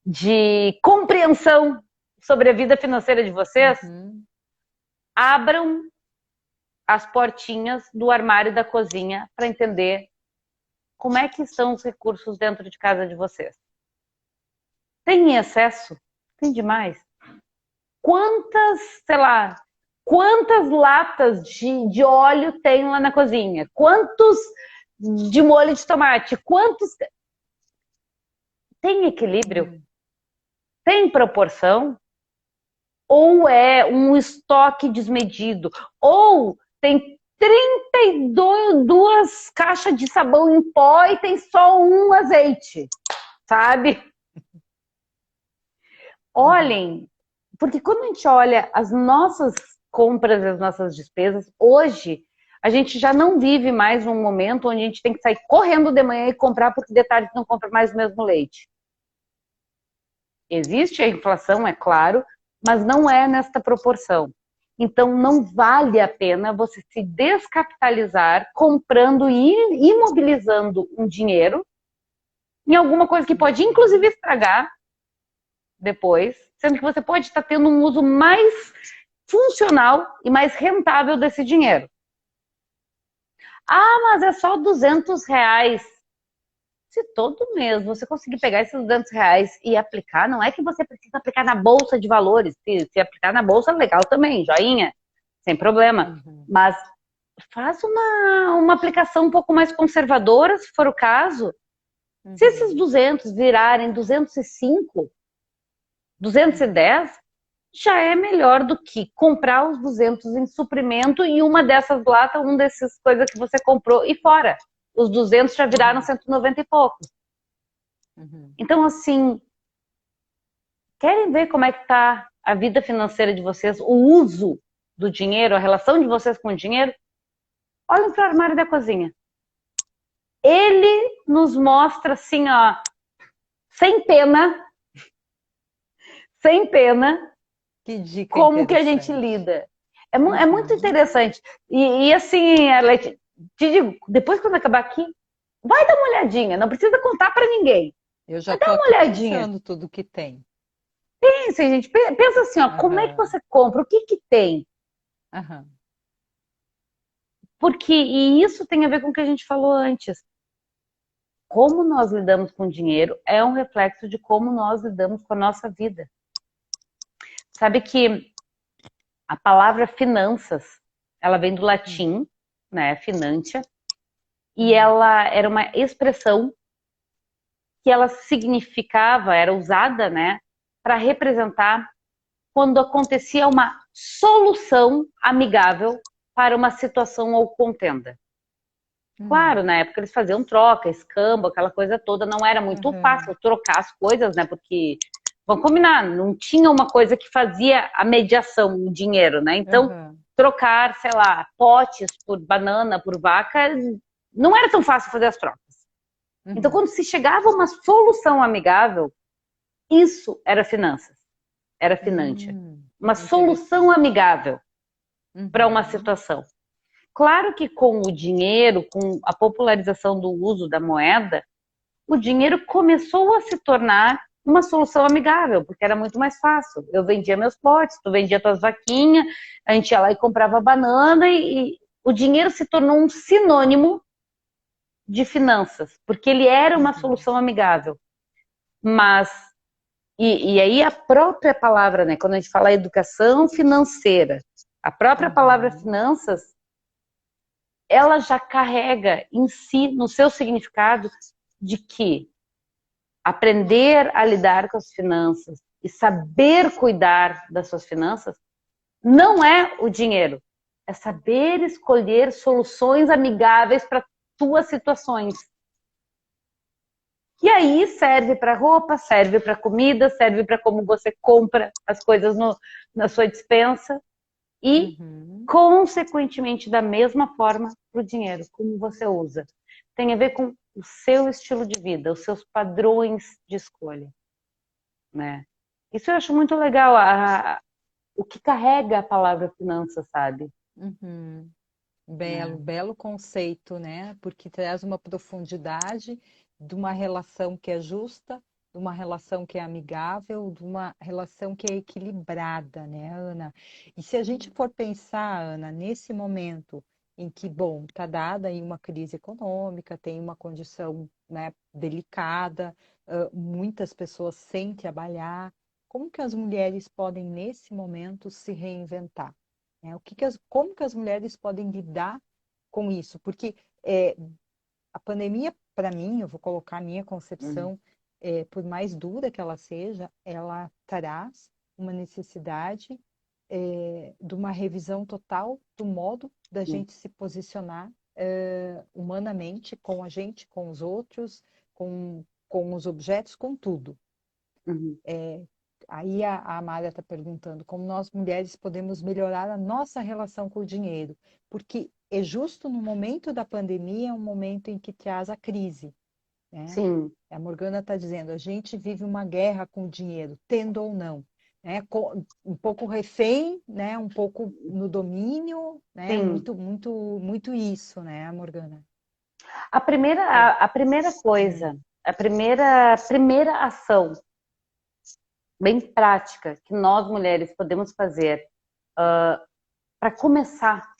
de compreensão sobre a vida financeira de vocês? Abram as portinhas do armário da cozinha para entender como é que estão os recursos dentro de casa de vocês. Tem em excesso? Tem demais? Quantas latas de óleo tem lá na cozinha? Quantos de molho de tomate? Tem equilíbrio? Tem proporção? Ou é um estoque desmedido? Ou tem 32 caixas de sabão em pó e tem só um azeite, sabe? Olhem, porque quando a gente olha as nossas compras, as nossas despesas, hoje a gente já não vive mais num momento onde a gente tem que sair correndo de manhã e comprar porque de tarde não compra mais o mesmo leite. Existe a inflação, é claro, mas não é nesta proporção. Então não vale a pena você se descapitalizar comprando e imobilizando um dinheiro em alguma coisa que pode inclusive estragar depois, sendo que você pode estar tendo um uso mais funcional e mais rentável desse dinheiro. Mas é só R$200. Se todo mês você conseguir pegar esses R$200 e aplicar, não é que você precisa aplicar na bolsa de valores. Se aplicar na bolsa, legal também, joinha, sem problema. Mas faz uma aplicação um pouco mais conservadora, se for o caso. Se esses 200 virarem 205, 210, já é melhor do que comprar os 200 em suprimento e uma dessas latas, um desses coisas que você comprou e fora. Os 200 já viraram 190 e poucos. Então, assim, querem ver como é que tá a vida financeira de vocês, o uso do dinheiro, a relação de vocês com o dinheiro? Olhem para o armário da cozinha. Ele nos mostra assim, ó, sem pena, Que dica como que a gente lida. É muito interessante. E assim, Arlete, te digo, depois quando acabar aqui, vai dar uma olhadinha, não precisa contar para ninguém. Eu já Vai dar tô uma aqui olhadinha. pensando tudo que tem. Pensa, gente, pensa assim, ó, como é que você compra? O que que tem? Porque, e isso tem a ver com o que a gente falou antes. Como nós lidamos com o dinheiro é um reflexo de como nós lidamos com a nossa vida. Sabe que a palavra finanças, ela vem do latim, né, finantia, e ela era uma expressão que ela significava, era usada, né, para representar quando acontecia uma solução amigável para uma situação ou contenda. Claro, na época eles faziam troca, escambo, aquela coisa toda, não era muito fácil trocar as coisas, né, porque, vamos combinar, não tinha uma coisa que fazia a mediação, o dinheiro, né, então trocar, sei lá, potes por banana, por vaca, não era tão fácil fazer as trocas. Então, quando se chegava a uma solução amigável, isso era finanças, era finantia. Uma solução amigável para uma situação. Claro que com o dinheiro, com a popularização do uso da moeda, o dinheiro começou a se tornar uma solução amigável, porque era muito mais fácil. Eu vendia meus potes, tu vendia tuas vaquinhas, a gente ia lá e comprava banana e o dinheiro se tornou um sinônimo de finanças, porque ele era uma solução amigável. Mas, e aí a própria palavra, né, quando a gente fala educação financeira, a própria palavra finanças, ela já carrega em si, no seu significado, de que aprender a lidar com as finanças e saber cuidar das suas finanças não é o dinheiro, é saber escolher soluções amigáveis para tuas situações. E aí serve para roupa, serve para comida, serve para como você compra as coisas na sua despensa e, consequentemente, da mesma forma para o dinheiro, como você usa. Tem a ver com o seu estilo de vida, os seus padrões de escolha, né? Isso eu acho muito legal, o que carrega a palavra finança, sabe? Belo conceito, né? Porque traz uma profundidade de uma relação que é justa, de uma relação que é amigável, de uma relação que é equilibrada, né, Ana? E se a gente for pensar, Ana, nesse momento em que, bom, está dada aí uma crise econômica, tem uma condição, né, delicada, muitas pessoas sem trabalhar, como que as mulheres podem, nesse momento, se reinventar? Né? Como que as mulheres podem lidar com isso? Porque a pandemia, para mim, eu vou colocar a minha concepção, por mais dura que ela seja, ela traz uma necessidade de uma revisão total do modo da gente se posicionar humanamente com a gente, com os outros, com os objetos, com tudo. Aí a Amália está perguntando como nós mulheres podemos melhorar a nossa relação com o dinheiro, porque é justo no momento da pandemia, um momento em que traz a crise, né? Sim. A Morgana está dizendo, a gente vive uma guerra com o dinheiro, tendo ou não, né? Um pouco refém, né? Um pouco no domínio, né? Muito isso, né, Morgana? A primeira coisa, a primeira ação bem prática que nós mulheres podemos fazer para começar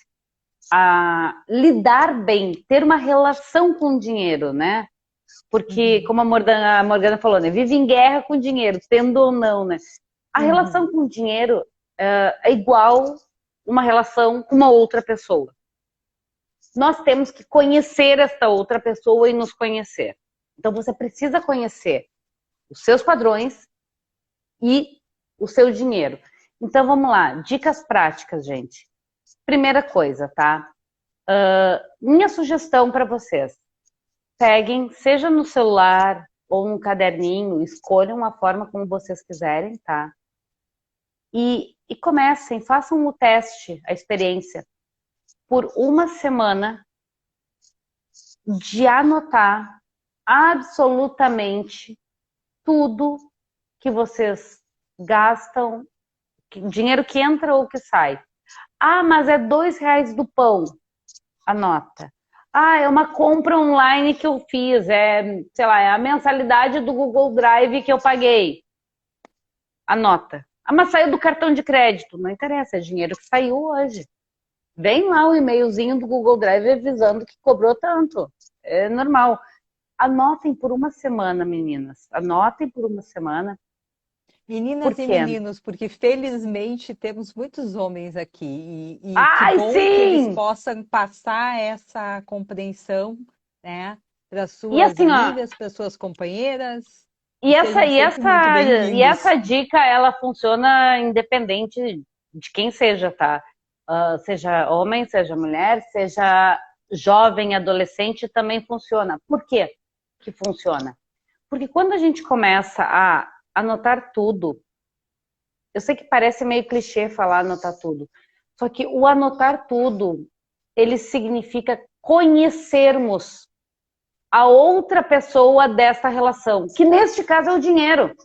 a lidar bem, ter uma relação com o dinheiro, né? Porque, como a Morgana falou, né? Vive em guerra com o dinheiro, tendo ou não, né? A relação com o dinheiro é igual uma relação com uma outra pessoa. Nós temos que conhecer esta outra pessoa e nos conhecer. Então, você precisa conhecer os seus padrões e o seu dinheiro. Então, vamos lá. Dicas práticas, gente. Primeira coisa, tá? Minha sugestão para vocês. Peguem, seja no celular ou no caderninho, escolham a forma como vocês quiserem, tá? E comecem, façam o teste, a experiência, por uma semana de anotar absolutamente tudo que vocês gastam, dinheiro que entra ou que sai. Ah, mas é R$ 2 do pão. Anota. Ah, é uma compra online que eu fiz, sei lá, é a mensalidade do Google Drive que eu paguei. Anota. Ah, mas saiu do cartão de crédito. Não interessa, é dinheiro que saiu hoje. Vem lá o e-mailzinho do Google Drive avisando que cobrou tanto. É normal. Anotem por uma semana, meninas. Anotem por uma semana. Meninas e meninos, porque felizmente temos muitos homens aqui e Ai, que bom sim! que eles possam passar essa compreensão, né, para suas assim, amigas, para suas companheiras. E essa dica, ela funciona independente de quem seja, tá? Seja homem, seja mulher, seja jovem, adolescente, também funciona. Por quê que funciona? Porque quando a gente começa a anotar tudo, eu sei que parece meio clichê falar anotar tudo, só que o anotar tudo, ele significa conhecermos a outra pessoa dessa relação, que neste caso é o dinheiro.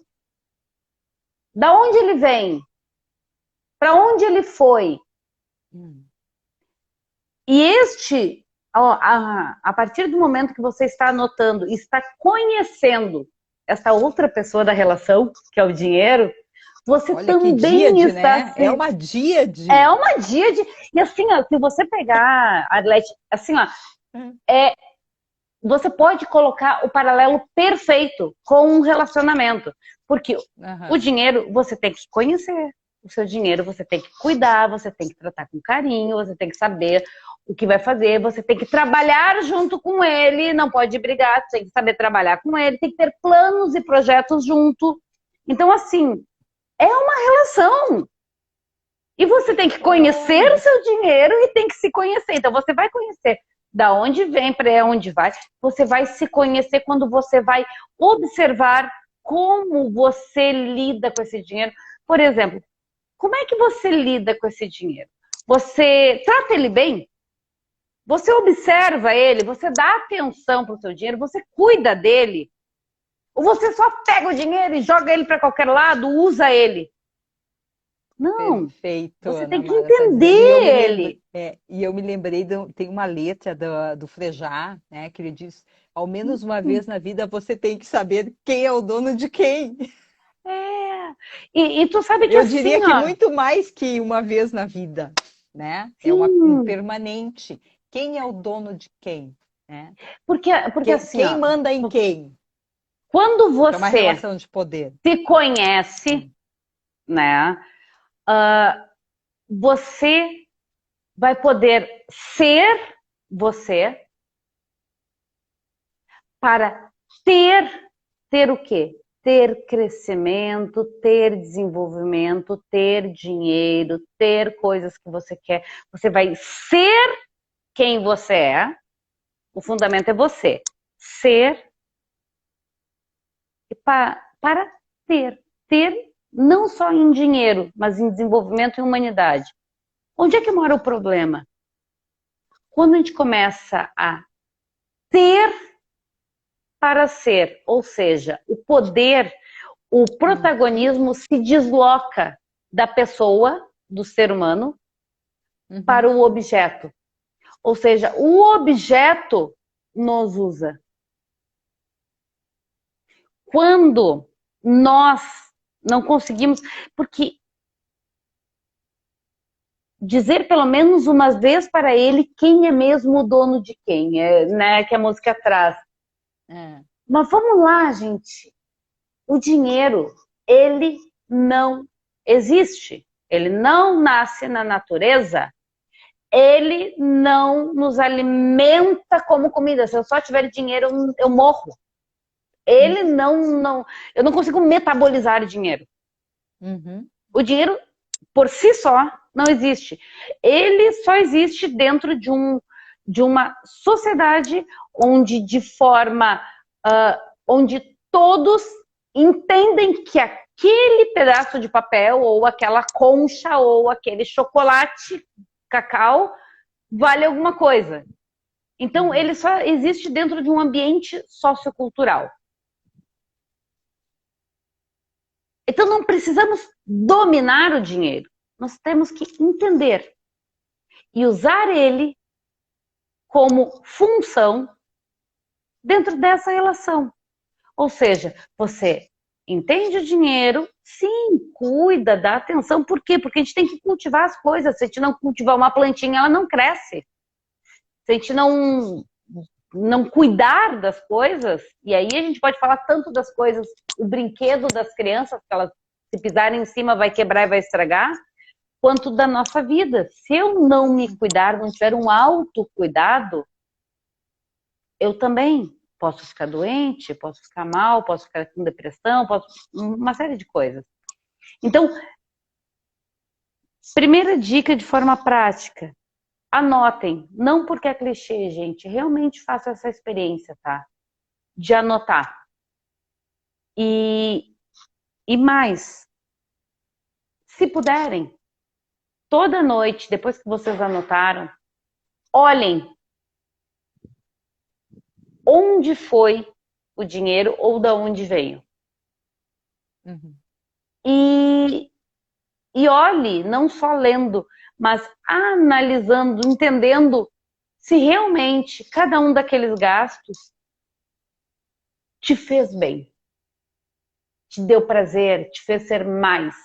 Da onde ele vem? Para onde ele foi? E a partir do momento que você está anotando e está conhecendo essa outra pessoa da relação, que é o dinheiro, você olha também que díade, está... né? É uma díade. É uma díade. E assim, ó, se você pegar, Arlete, assim, ó, você pode colocar o paralelo perfeito com um relacionamento. Porque o dinheiro você tem que conhecer. O seu dinheiro você tem que cuidar, você tem que tratar com carinho, você tem que saber o que vai fazer, você tem que trabalhar junto com ele, não pode brigar, você tem que saber trabalhar com ele, tem que ter planos e projetos junto. Então, assim, é uma relação. E você tem que conhecer o seu dinheiro e tem que se conhecer. Então, você vai conhecer da onde vem, para onde vai. Você vai se conhecer quando você vai observar como você lida com esse dinheiro. Por exemplo, como é que você lida com esse dinheiro? Você trata ele bem? Você observa ele? Você dá atenção para o seu dinheiro? Você cuida dele? Ou você só pega o dinheiro e joga ele para qualquer lado, usa ele? Não. Perfeito, você Ana tem que Mara, tá dizendo. entender ele. E eu me lembrei, tem uma letra do Frejá, né, que ele diz, ao menos uma vez na vida você tem que saber quem é o dono de quem. E tu sabe que eu assim, diria que muito mais que uma vez na vida, né? Sim. É um permanente. Quem é o dono de quem, né? Porque assim, quem manda em quem? Quando você é uma relação de poder. Se conhece, né? Você vai poder ser você para ter o quê? Ter crescimento, ter desenvolvimento, ter dinheiro, ter coisas que você quer. Você vai ser quem você é. O fundamento é você. Ser para ter. Ter não só em dinheiro, mas em desenvolvimento e humanidade. Onde é que mora o problema? Quando a gente começa a ter para ser, ou seja, o poder, o protagonismo se desloca da pessoa, do ser humano, para o objeto. Ou seja, o objeto nos usa. Quando nós não conseguimos, porque dizer pelo menos uma vez para ele quem é mesmo o dono de quem, né, que a música traz. Mas vamos lá, gente. O dinheiro, ele não existe. Ele não nasce na natureza. Ele não nos alimenta como comida. Se eu só tiver dinheiro, eu morro. Ele não... Eu não consigo metabolizar dinheiro. O dinheiro, por si só, não existe. Ele só existe dentro de uma sociedade onde onde todos entendem que aquele pedaço de papel, ou aquela concha, ou aquele chocolate, cacau, vale alguma coisa. Então, ele só existe dentro de um ambiente sociocultural. Então, não precisamos dominar o dinheiro. Nós temos que entender e usar ele como função dentro dessa relação. Ou seja, você entende o dinheiro, sim, cuida, dá atenção. Por quê? Porque a gente tem que cultivar as coisas. Se a gente não cultivar uma plantinha, ela não cresce. Se a gente não cuidar das coisas, e aí a gente pode falar tanto das coisas, o brinquedo das crianças, que elas, se pisarem em cima, vai quebrar e vai estragar, quanto da nossa vida. Se eu não me cuidar, não tiver um autocuidado, eu também posso ficar doente, posso ficar mal, posso ficar com depressão, uma série de coisas. Então, primeira dica de forma prática, anotem. Não porque é clichê, gente, realmente façam essa experiência, tá? De anotar. E mais, se puderem, toda noite, depois que vocês anotaram, olhem onde foi o dinheiro ou de onde veio. E olhe, não só lendo, mas analisando, entendendo se realmente cada um daqueles gastos te fez bem, te deu prazer, te fez ser mais.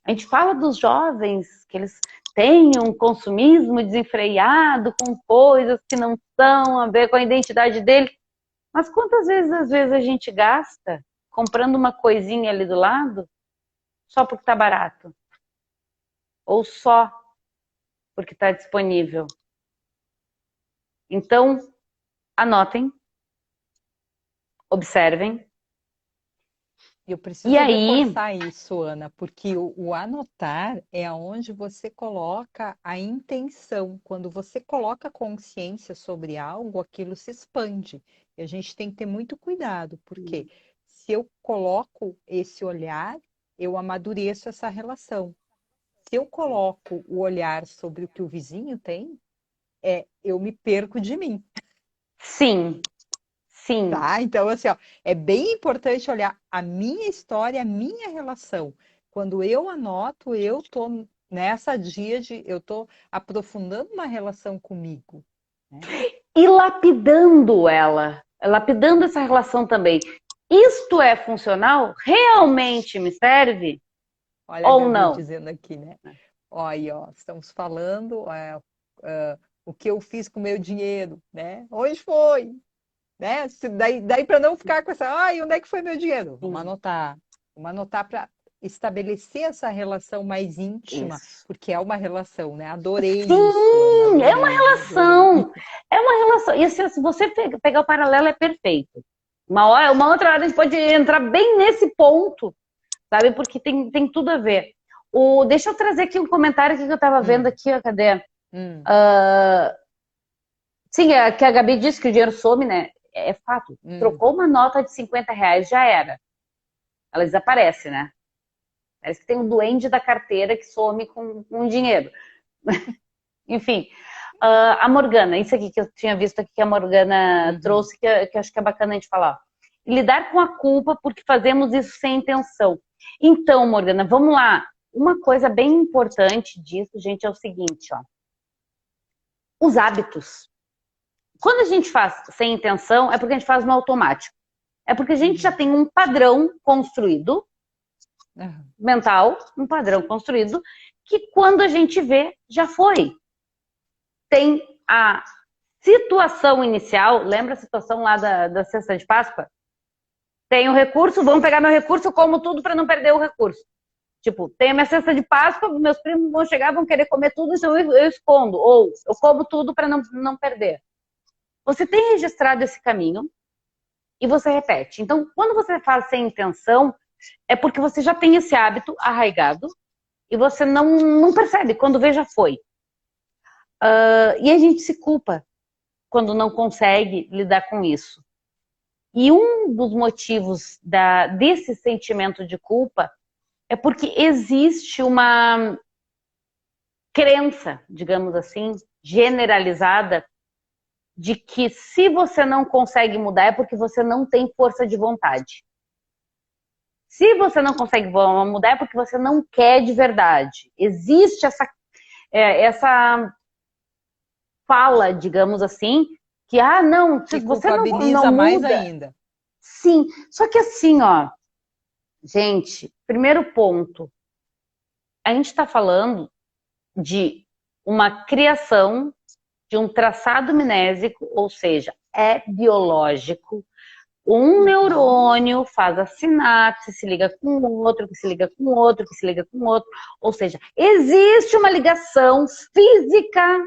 A gente fala dos jovens, que eles têm um consumismo desenfreado com coisas que não são a ver com a identidade dele. Mas quantas vezes, às vezes, a gente gasta comprando uma coisinha ali do lado só porque tá barato? Ou só porque está disponível? Então, anotem, observem. Eu preciso reforçar isso, Ana, porque o anotar é onde você coloca a intenção. Quando você coloca consciência sobre algo, aquilo se expande. E a gente tem que ter muito cuidado, porque se eu coloco esse olhar, eu amadureço essa relação. Se eu coloco o olhar sobre o que o vizinho tem, eu me perco de mim. Sim. Sim. Tá? Então, assim, ó, é bem importante olhar a minha história, a minha relação. Quando eu anoto, eu tô nessa eu tô aprofundando uma relação comigo. Né? E lapidando ela, lapidando essa relação também. Isto é funcional? Realmente me serve? Olha ou a Gabi não? Dizendo aqui, né? Olha, ó, estamos falando o que eu fiz com o meu dinheiro, né? Onde foi? Né? Daí para não ficar com essa, onde é que foi meu dinheiro? Vamos anotar para estabelecer essa relação mais íntima, porque é uma relação, né? Adorei Sim, isso. Ana, é uma relação. É uma relação. E assim, se você pegar o paralelo, é perfeito. Uma outra hora a gente pode entrar bem nesse ponto, sabe? Porque tem tudo a ver. Deixa eu trazer aqui um comentário que eu estava vendo aqui, cadê? Sim, que a Gabi disse que o dinheiro some, né? É fato. Trocou uma nota de R$50, já era. Ela desaparece, né? Parece que tem um duende da carteira que some com dinheiro. Enfim, a Morgana, isso aqui que eu tinha visto aqui que a Morgana trouxe, que eu acho que é bacana a gente falar. Lidar com a culpa porque fazemos isso sem intenção. Então, Morgana, vamos lá. Uma coisa bem importante disso, gente, é o seguinte, ó. Os hábitos. Quando a gente faz sem intenção, é porque a gente faz no automático. É porque a gente já tem um padrão construído, mental, um padrão construído, que quando a gente vê, já foi. Tem a situação inicial, lembra a situação lá da cesta de Páscoa? Tem o recurso, vamos pegar meu recurso, eu como tudo para não perder o recurso. Tipo, tem a minha cesta de Páscoa, meus primos vão chegar, vão querer comer tudo, então eu escondo. Ou eu como tudo para não perder. Você tem registrado esse caminho e você repete. Então, quando você faz sem intenção, é porque você já tem esse hábito arraigado e você não percebe, quando vê já foi. E a gente se culpa quando não consegue lidar com isso. E um dos motivos desse sentimento de culpa é porque existe uma crença, digamos assim, generalizada, de que se você não consegue mudar é porque você não tem força de vontade. Se você não consegue mudar é porque você não quer de verdade. Existe essa fala, digamos assim, que, não, se você não muda... mais ainda. Sim, só que assim, ó, gente, primeiro ponto, a gente está falando de uma criação de um traçado mnésico, ou seja, é biológico. Um neurônio faz a sinapse, se liga com o outro, que se liga com o outro, que se liga com o outro. Ou seja, existe uma ligação física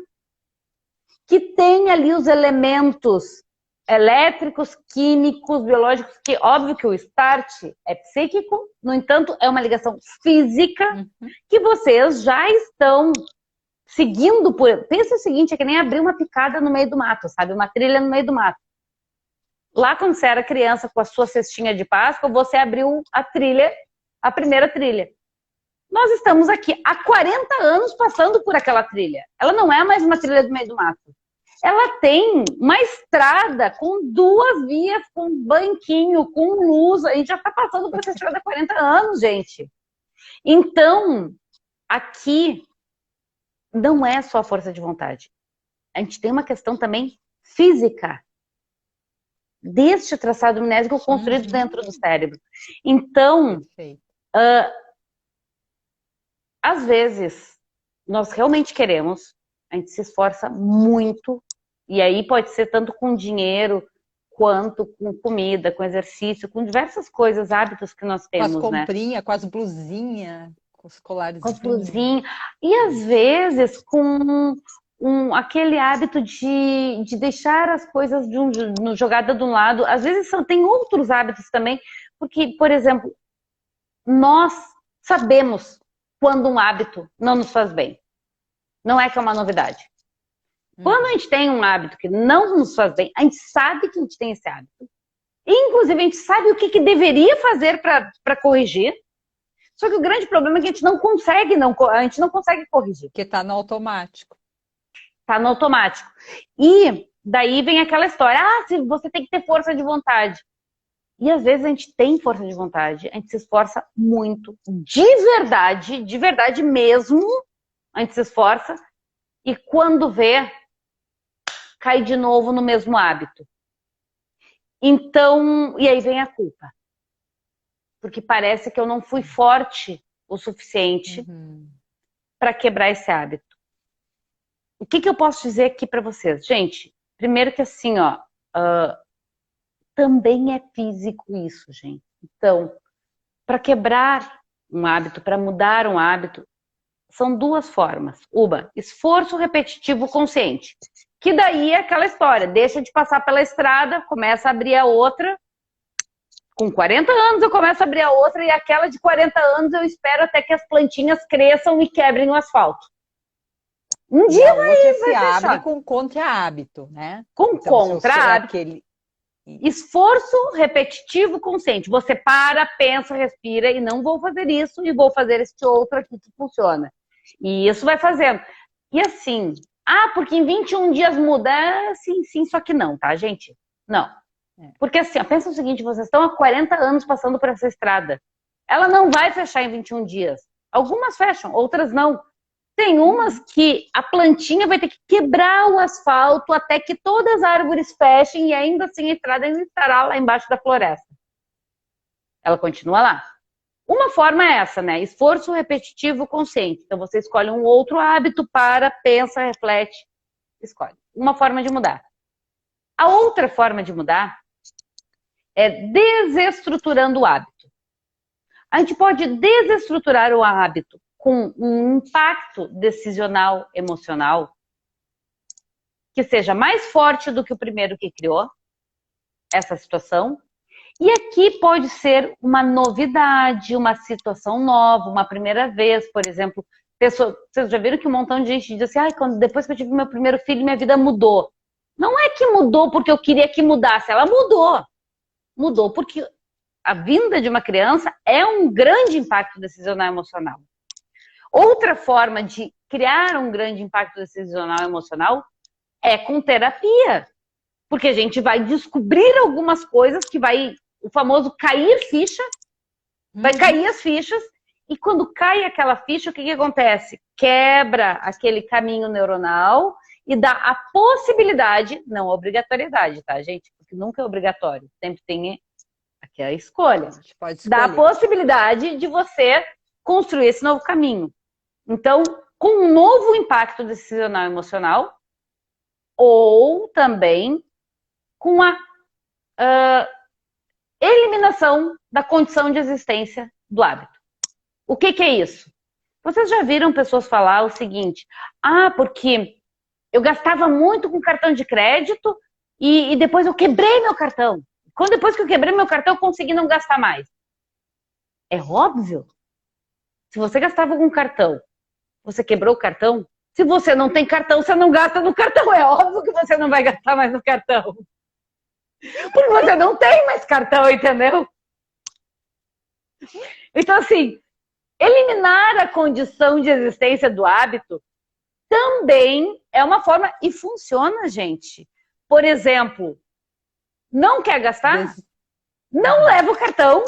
que tem ali os elementos elétricos, químicos, biológicos, que óbvio que o start é psíquico, no entanto, é uma ligação física que vocês já estão seguindo por... Pensa o seguinte, é que nem abrir uma picada no meio do mato, sabe? Uma trilha no meio do mato. Lá quando você era criança com a sua cestinha de Páscoa, você abriu a trilha, a primeira trilha. Nós estamos aqui há 40 anos passando por aquela trilha. Ela não é mais uma trilha do meio do mato. Ela tem uma estrada com 2 vias, com banquinho, com luz. A gente já está passando por essa estrada há 40 anos, gente. Então, aqui não é só a força de vontade. A gente tem uma questão também física deste traçado mnésico construído dentro do cérebro. Então, às vezes, nós realmente queremos, a gente se esforça muito, e aí pode ser tanto com dinheiro, quanto com comida, com exercício, com diversas coisas, hábitos que nós temos, com as comprinhas, com as blusinhas, com os colares. Com as blusinhas. E às vezes com aquele hábito de deixar as coisas jogada de um lado. Às vezes tem outros hábitos também, porque, por exemplo, nós sabemos quando um hábito não nos faz bem. Não é que é uma novidade. Quando a gente tem um hábito que não nos faz bem, a gente sabe que a gente tem esse hábito. Inclusive, a gente sabe o que deveria fazer para corrigir. Só que o grande problema é que a gente não consegue corrigir. Porque está no automático. Está no automático. E daí vem aquela história, você tem que ter força de vontade. E às vezes a gente tem força de vontade, a gente se esforça muito, de verdade mesmo, a gente se esforça, e quando vê, cai de novo no mesmo hábito. Então, e aí vem a culpa. Porque parece que eu não fui forte o suficiente para quebrar esse hábito. O que eu posso dizer aqui para vocês? Gente, primeiro que assim, também é físico isso, gente. Então, para quebrar um hábito, para mudar um hábito, são 2 formas. Uma, esforço repetitivo consciente. Que daí é aquela história, deixa de passar pela estrada, começa a abrir a outra. Com 40 anos eu começo a abrir a outra e aquela de 40 anos eu espero até que as plantinhas cresçam e quebrem o asfalto. Um dia vai se abre com contra-hábito, né? Com contra-hábito. Esforço repetitivo consciente. Você para, pensa, respira e não vou fazer isso e vou fazer este outro aqui que funciona. E isso vai fazendo. E assim, porque em 21 dias muda. Sim, só que não, tá, gente? Não. Porque assim, pensa o seguinte, vocês estão há 40 anos passando por essa estrada. Ela não vai fechar em 21 dias. Algumas fecham, outras não. Tem umas que a plantinha vai ter que quebrar o asfalto até que todas as árvores fechem e ainda assim a estrada ainda estará lá embaixo da floresta. Ela continua lá. Uma forma é essa, né? Esforço repetitivo consciente. Então você escolhe um outro hábito, pensa, reflete, escolhe. Uma forma de mudar. A outra forma de mudar é desestruturando o hábito. A gente pode desestruturar o hábito com um impacto decisional, emocional, que seja mais forte do que o primeiro que criou essa situação. E aqui pode ser uma novidade, uma situação nova, uma primeira vez, por exemplo. Vocês já viram que um montão de gente diz assim, depois que eu tive meu primeiro filho, minha vida mudou. Não é que mudou porque eu queria que mudasse, ela mudou. Mudou porque a vinda de uma criança é um grande impacto decisional emocional. Outra forma de criar um grande impacto decisional emocional é com terapia. Porque a gente vai descobrir algumas coisas que vai, o famoso cair ficha, vai cair as fichas, e quando cai aquela ficha, o que acontece? Quebra aquele caminho neuronal e dá a possibilidade, não a obrigatoriedade, tá, gente? Porque nunca é obrigatório, sempre tem aquela escolha. A gente pode escolher. Dá a possibilidade de você construir esse novo caminho. Então, com um novo impacto decisional emocional, ou também com a eliminação da condição de existência do hábito. O que é isso? Vocês já viram pessoas falar o seguinte, porque eu gastava muito com cartão de crédito e depois eu quebrei meu cartão. Depois que eu quebrei meu cartão, eu consegui não gastar mais. É óbvio. Se você gastava com cartão, você quebrou o cartão, se você não tem cartão, você não gasta no cartão. É óbvio que você não vai gastar mais no cartão. Porque você não tem mais cartão, entendeu? Então, assim, eliminar a condição de existência do hábito também é uma forma, e funciona, gente. Por exemplo, não quer gastar? Não leva o cartão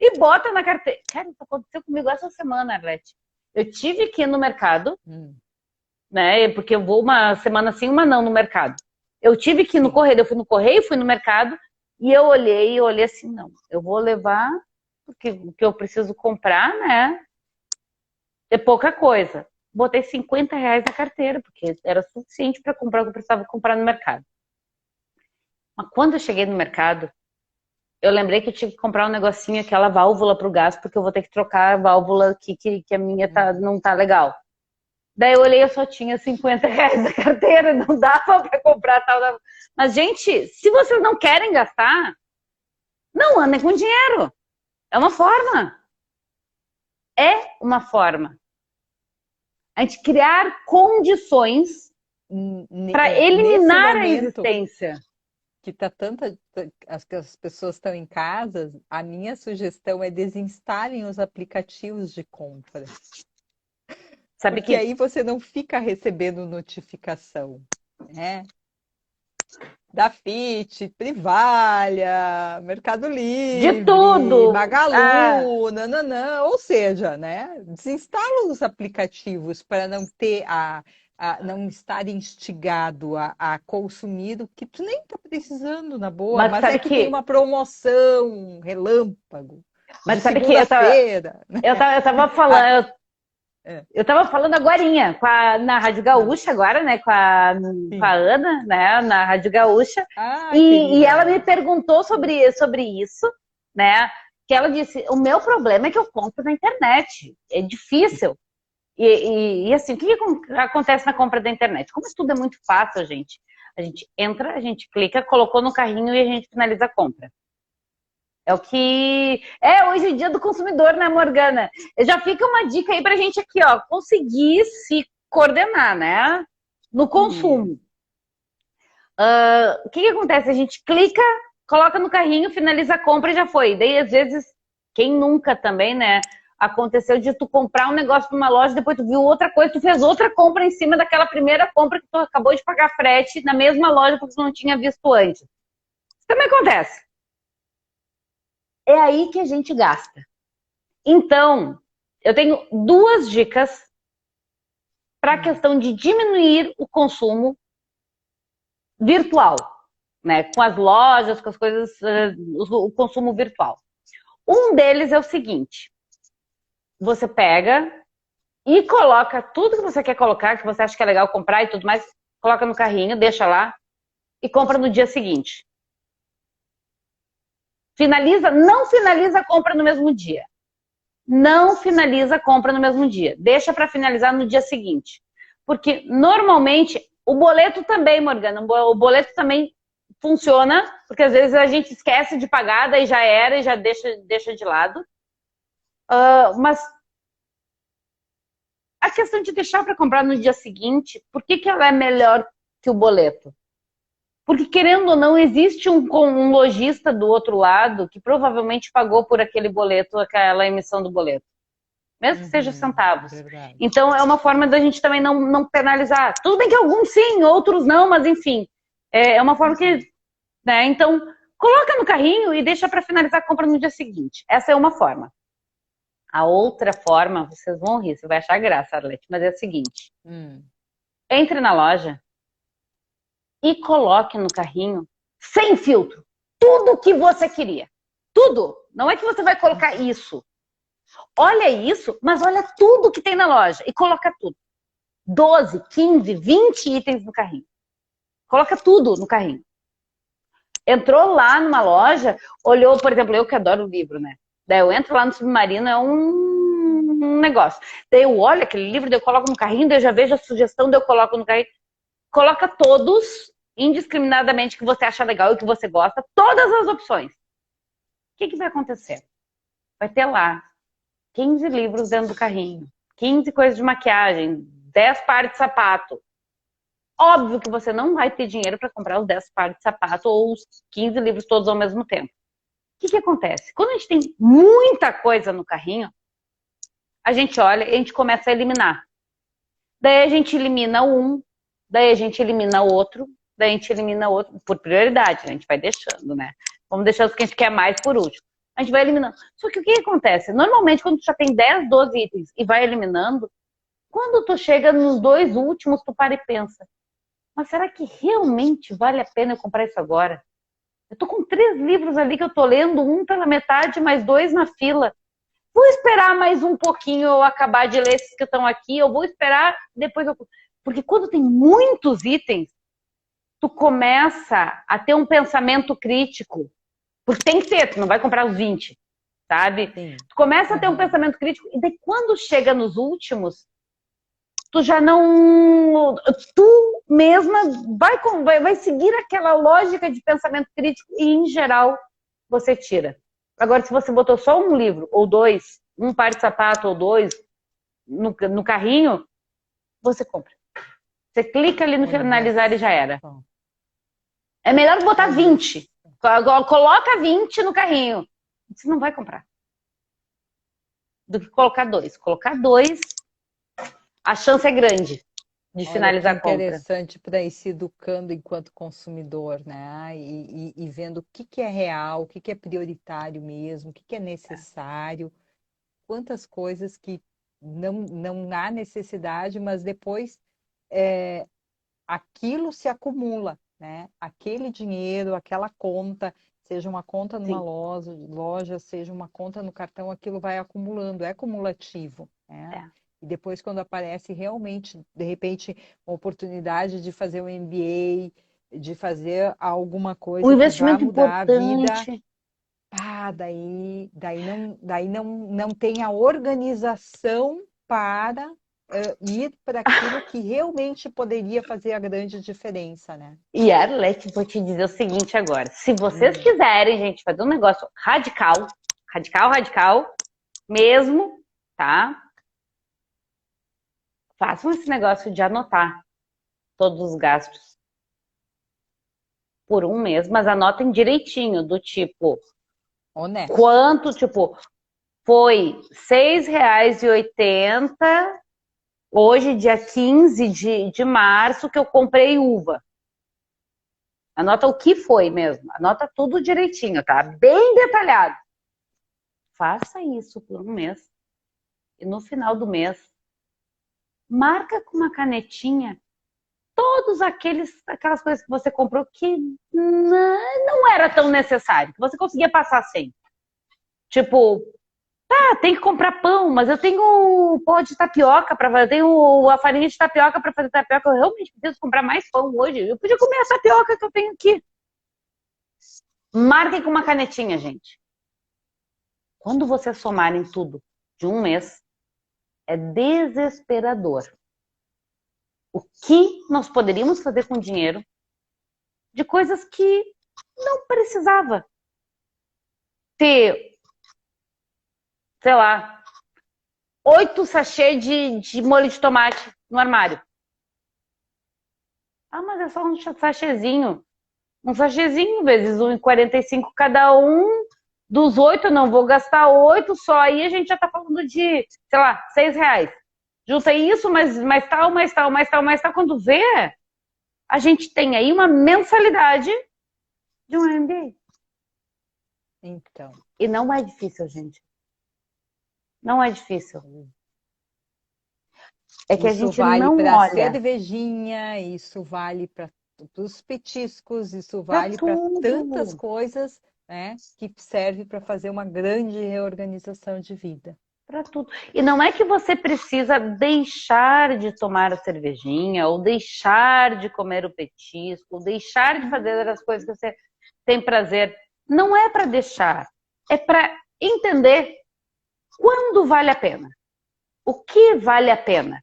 e bota na carteira. Cara, isso aconteceu comigo essa semana, Arlete. Eu tive que ir no mercado, né? Porque eu vou uma semana sim, uma não no mercado. Eu tive que ir no correio, eu fui no correio, fui no mercado, e eu olhei assim, não, eu vou levar, porque o que eu preciso comprar, né, é pouca coisa. Botei R$50 na carteira, porque era suficiente para comprar o que eu precisava comprar no mercado. Mas quando eu cheguei no mercado, eu lembrei que eu tinha que comprar um negocinho, aquela válvula para o gás, porque eu vou ter que trocar a válvula aqui, que a minha não tá legal. Daí eu olhei, eu só tinha R$50 na carteira, não dava para comprar tal. Mas, gente, se vocês não querem gastar, não andem com dinheiro. É uma forma. É uma forma. A gente criar condições para eliminar a existência. Que tá as pessoas estão em casa, a minha sugestão é desinstalem os aplicativos de compra. Sabe porque aí você não fica recebendo notificação, né? Da Fit, Privalha, Mercado Livre, de tudo, Magalu, nananã, ou seja, né? Desinstala os aplicativos para não ter não estar instigado a consumir o que tu nem tá precisando na boa, mas é que tem uma promoção, um relâmpago. Mas sabe que eu tava falando. Eu tava falando agorinha na Rádio Gaúcha agora, né, com a Ana, né, na Rádio Gaúcha, e ela me perguntou sobre isso, né, que ela disse, o meu problema é que eu compro na internet, é difícil. E assim, o que acontece na compra da internet? Como tudo é muito fácil, a gente entra, a gente clica, colocou no carrinho e a gente finaliza a compra. É o que hoje em dia do consumidor, né, Morgana? Já fica uma dica aí pra gente aqui, ó, conseguir se coordenar, né, no consumo. O que acontece? A gente clica, coloca no carrinho, finaliza a compra e já foi. Daí, às vezes, quem nunca também, né, aconteceu de tu comprar um negócio numa loja, depois tu viu outra coisa, tu fez outra compra em cima daquela primeira compra que tu acabou de pagar frete na mesma loja porque tu não tinha visto antes. Isso também acontece. É aí que a gente gasta. Então, eu tenho 2 dicas para a questão de diminuir o consumo virtual, né? Com as lojas, com as coisas, o consumo virtual. Um deles é o seguinte: você pega e coloca tudo que você quer colocar, que você acha que é legal comprar e tudo mais, coloca no carrinho, deixa lá e compra no dia seguinte. Não finaliza a compra no mesmo dia. Não finaliza a compra no mesmo dia. Deixa para finalizar no dia seguinte. Porque, normalmente, o boleto também, Morgana, o boleto também funciona, porque às vezes a gente esquece de pagar, daí já era e já deixa de lado. Mas a questão de deixar para comprar no dia seguinte, por que que ela é melhor que o boleto? Porque, querendo ou não, existe um lojista do outro lado que provavelmente pagou por aquele boleto, aquela emissão do boleto. Mesmo que seja centavos. Verdade. Então, é uma forma da gente também não penalizar. Tudo bem que alguns sim, outros não, mas enfim. É uma forma que... Né? Então, coloca no carrinho e deixa para finalizar a compra no dia seguinte. Essa é uma forma. A outra forma, vocês vão rir, você vai achar graça, Arlete, mas é a seguinte. Entre na loja e coloque no carrinho, sem filtro, tudo que você queria. Tudo. Não é que você vai colocar isso. Olha isso, mas olha tudo que tem na loja e coloca tudo. 12, 15, 20 itens no carrinho. Coloca tudo no carrinho. Entrou lá numa loja, olhou, por exemplo, eu que adoro livro, né? Daí eu entro lá no Submarino, é um negócio. Daí eu olho aquele livro, daí eu coloco no carrinho, daí eu já vejo a sugestão, daí eu coloco no carrinho. Coloca todos, indiscriminadamente, que você acha legal e que você gosta, todas as opções. O que vai acontecer? Vai ter lá 15 livros dentro do carrinho, 15 coisas de maquiagem, 10 pares de sapato. Óbvio que você não vai ter dinheiro para comprar os 10 pares de sapato ou os 15 livros todos ao mesmo tempo. O que acontece? Quando a gente tem muita coisa no carrinho, a gente olha e a gente começa a eliminar. Daí a gente elimina um, daí a gente elimina outro, daí a gente elimina outro, por prioridade, a gente vai deixando, né? Vamos deixando os que a gente quer mais por último. A gente vai eliminando. Só que o que acontece? Normalmente, quando tu já tem 10, 12 itens e vai eliminando, quando tu chega nos 2 últimos, tu para e pensa, mas será que realmente vale a pena eu comprar isso agora? Eu tô com 3 livros ali que eu tô lendo, um pela metade, mais 2 na fila. Vou esperar mais um pouquinho eu acabar de ler esses que estão aqui, eu vou esperar, depois eu... Porque quando tem muitos itens, tu começa a ter um pensamento crítico. Porque tem que ter, tu não vai comprar os 20, sabe? Sim. Tu começa a ter um pensamento crítico, e daí quando chega nos últimos, tu já não... Tu mesma vai seguir aquela lógica de pensamento crítico e, em geral, você tira. Agora, se você botou só um livro, ou 2, um par de sapato ou 2 no carrinho, você compra. Você clica ali no finalizar e já era. É melhor botar 20. Coloca 20 no carrinho. Você não vai comprar. Do que colocar 2. Colocar 2, a chance é grande de finalizar a compra. Interessante para ir se educando enquanto consumidor, né? E vendo o que é real, o que é prioritário mesmo, o que é necessário, quantas coisas que não há necessidade, mas depois aquilo se acumula, né? Aquele dinheiro, aquela conta, seja uma conta numa loja, seja uma conta no cartão, aquilo vai acumulando, é cumulativo, né? E depois, quando aparece realmente, de repente, uma oportunidade de fazer um MBA, de fazer alguma coisa um investimento que vai mudar importante. a vida, daí não tem a organização para ir para aquilo que realmente poderia fazer a grande diferença, né? E Arlete, vou te dizer o seguinte agora. Se vocês quiserem, gente, fazer um negócio radical mesmo, tá? Façam esse negócio de anotar todos os gastos por um mês, mas anotem direitinho, do tipo... Honesto. Quanto, tipo, foi R$6,80, hoje, dia 15 de março, que eu comprei uva. Anota o que foi mesmo. Anota tudo direitinho, tá? Bem detalhado. Faça isso por um mês. E no final do mês, marca com uma canetinha todos aquelas coisas que você comprou que não era tão necessário, que você conseguia passar sem. Tipo, tem que comprar pão, mas eu tenho o pó de tapioca para fazer, eu tenho a farinha de tapioca para fazer tapioca, eu realmente preciso comprar mais pão hoje. Eu podia comer a tapioca que eu tenho aqui. Marquem com uma canetinha, gente. Quando vocês somarem tudo de um mês, é desesperador. O que nós poderíamos fazer com dinheiro de coisas que Não precisava ter, sei lá, 8 sachês de molho de tomate no armário. Ah, mas é só um sachêzinho. Um sachêzinho vezes 1,45 cada um. Dos 8, eu não vou gastar 8, só aí a gente já tá falando de, sei lá, R$ 6. Junta isso, mais tal, mais tal, mais tal, mais tal. Quando vê, a gente tem aí uma mensalidade de um MBA. Então. E não é difícil, gente. Não é difícil. É que a Isso gente vale não para olha cervejinha, isso vale para os petiscos, isso para vale para tantas tudo. coisas, né, que serve para fazer uma grande reorganização de vida. Para tudo. E não é que você precisa deixar de tomar a cervejinha, ou deixar de comer o petisco, ou deixar de fazer as coisas que você tem prazer. Não é para deixar. É para entender quando vale a pena. O que vale a pena?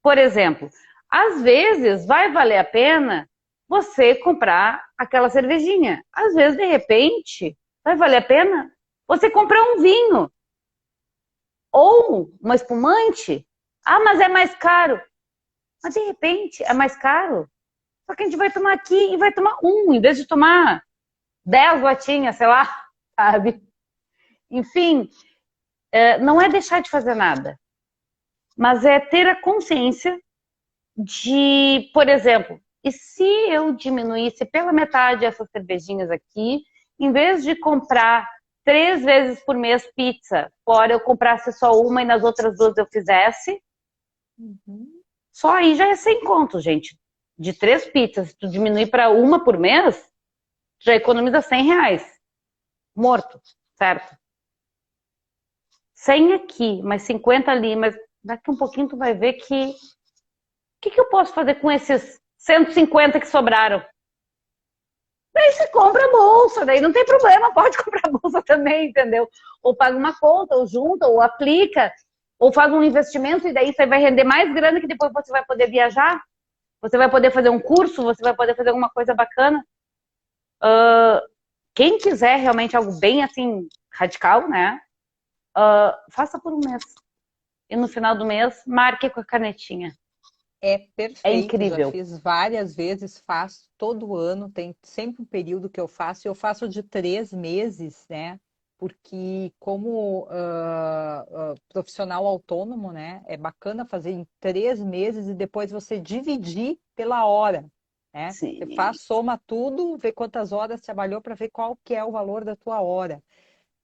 Por exemplo, às vezes vai valer a pena você comprar aquela cervejinha. Às vezes, de repente, vai valer a pena você comprar um vinho ou uma espumante. Ah, mas é mais caro. Mas de repente é mais caro. Só que a gente vai tomar aqui e vai tomar um, em vez de tomar 10 latinhas, sei lá, sabe? Enfim, não é deixar de fazer nada, mas é ter a consciência de, por exemplo, e se eu diminuísse pela metade essas cervejinhas aqui, em vez de comprar 3 vezes por mês pizza, fora eu comprasse só uma e nas outras 2 eu fizesse, só aí já é 100 contos, gente. De 3 pizzas, se tu diminuir para uma por mês, já economiza R$ 100. Morto, certo? 100 aqui, mais 50 ali, mas daqui um pouquinho tu vai ver que que eu posso fazer com esses 150 que sobraram? Daí você compra a bolsa, daí não tem problema, pode comprar a bolsa também, entendeu? Ou paga uma conta, ou junta, ou aplica, ou faz um investimento e daí você vai render mais grana que depois você vai poder viajar, você vai poder fazer um curso, você vai poder fazer alguma coisa bacana. Quem quiser realmente algo bem assim, radical, né? Faça por um mês. E no final do mês, marque com a canetinha. É É perfeito, já incrível. fiz várias vezes, faço todo ano, tem sempre um período que eu faço de 3 meses, né? Porque como profissional autônomo, né? É bacana fazer em 3 meses e depois você dividir pela hora, né? Você Sim. faz, soma tudo, vê quantas horas trabalhou para ver qual que é o valor da tua hora.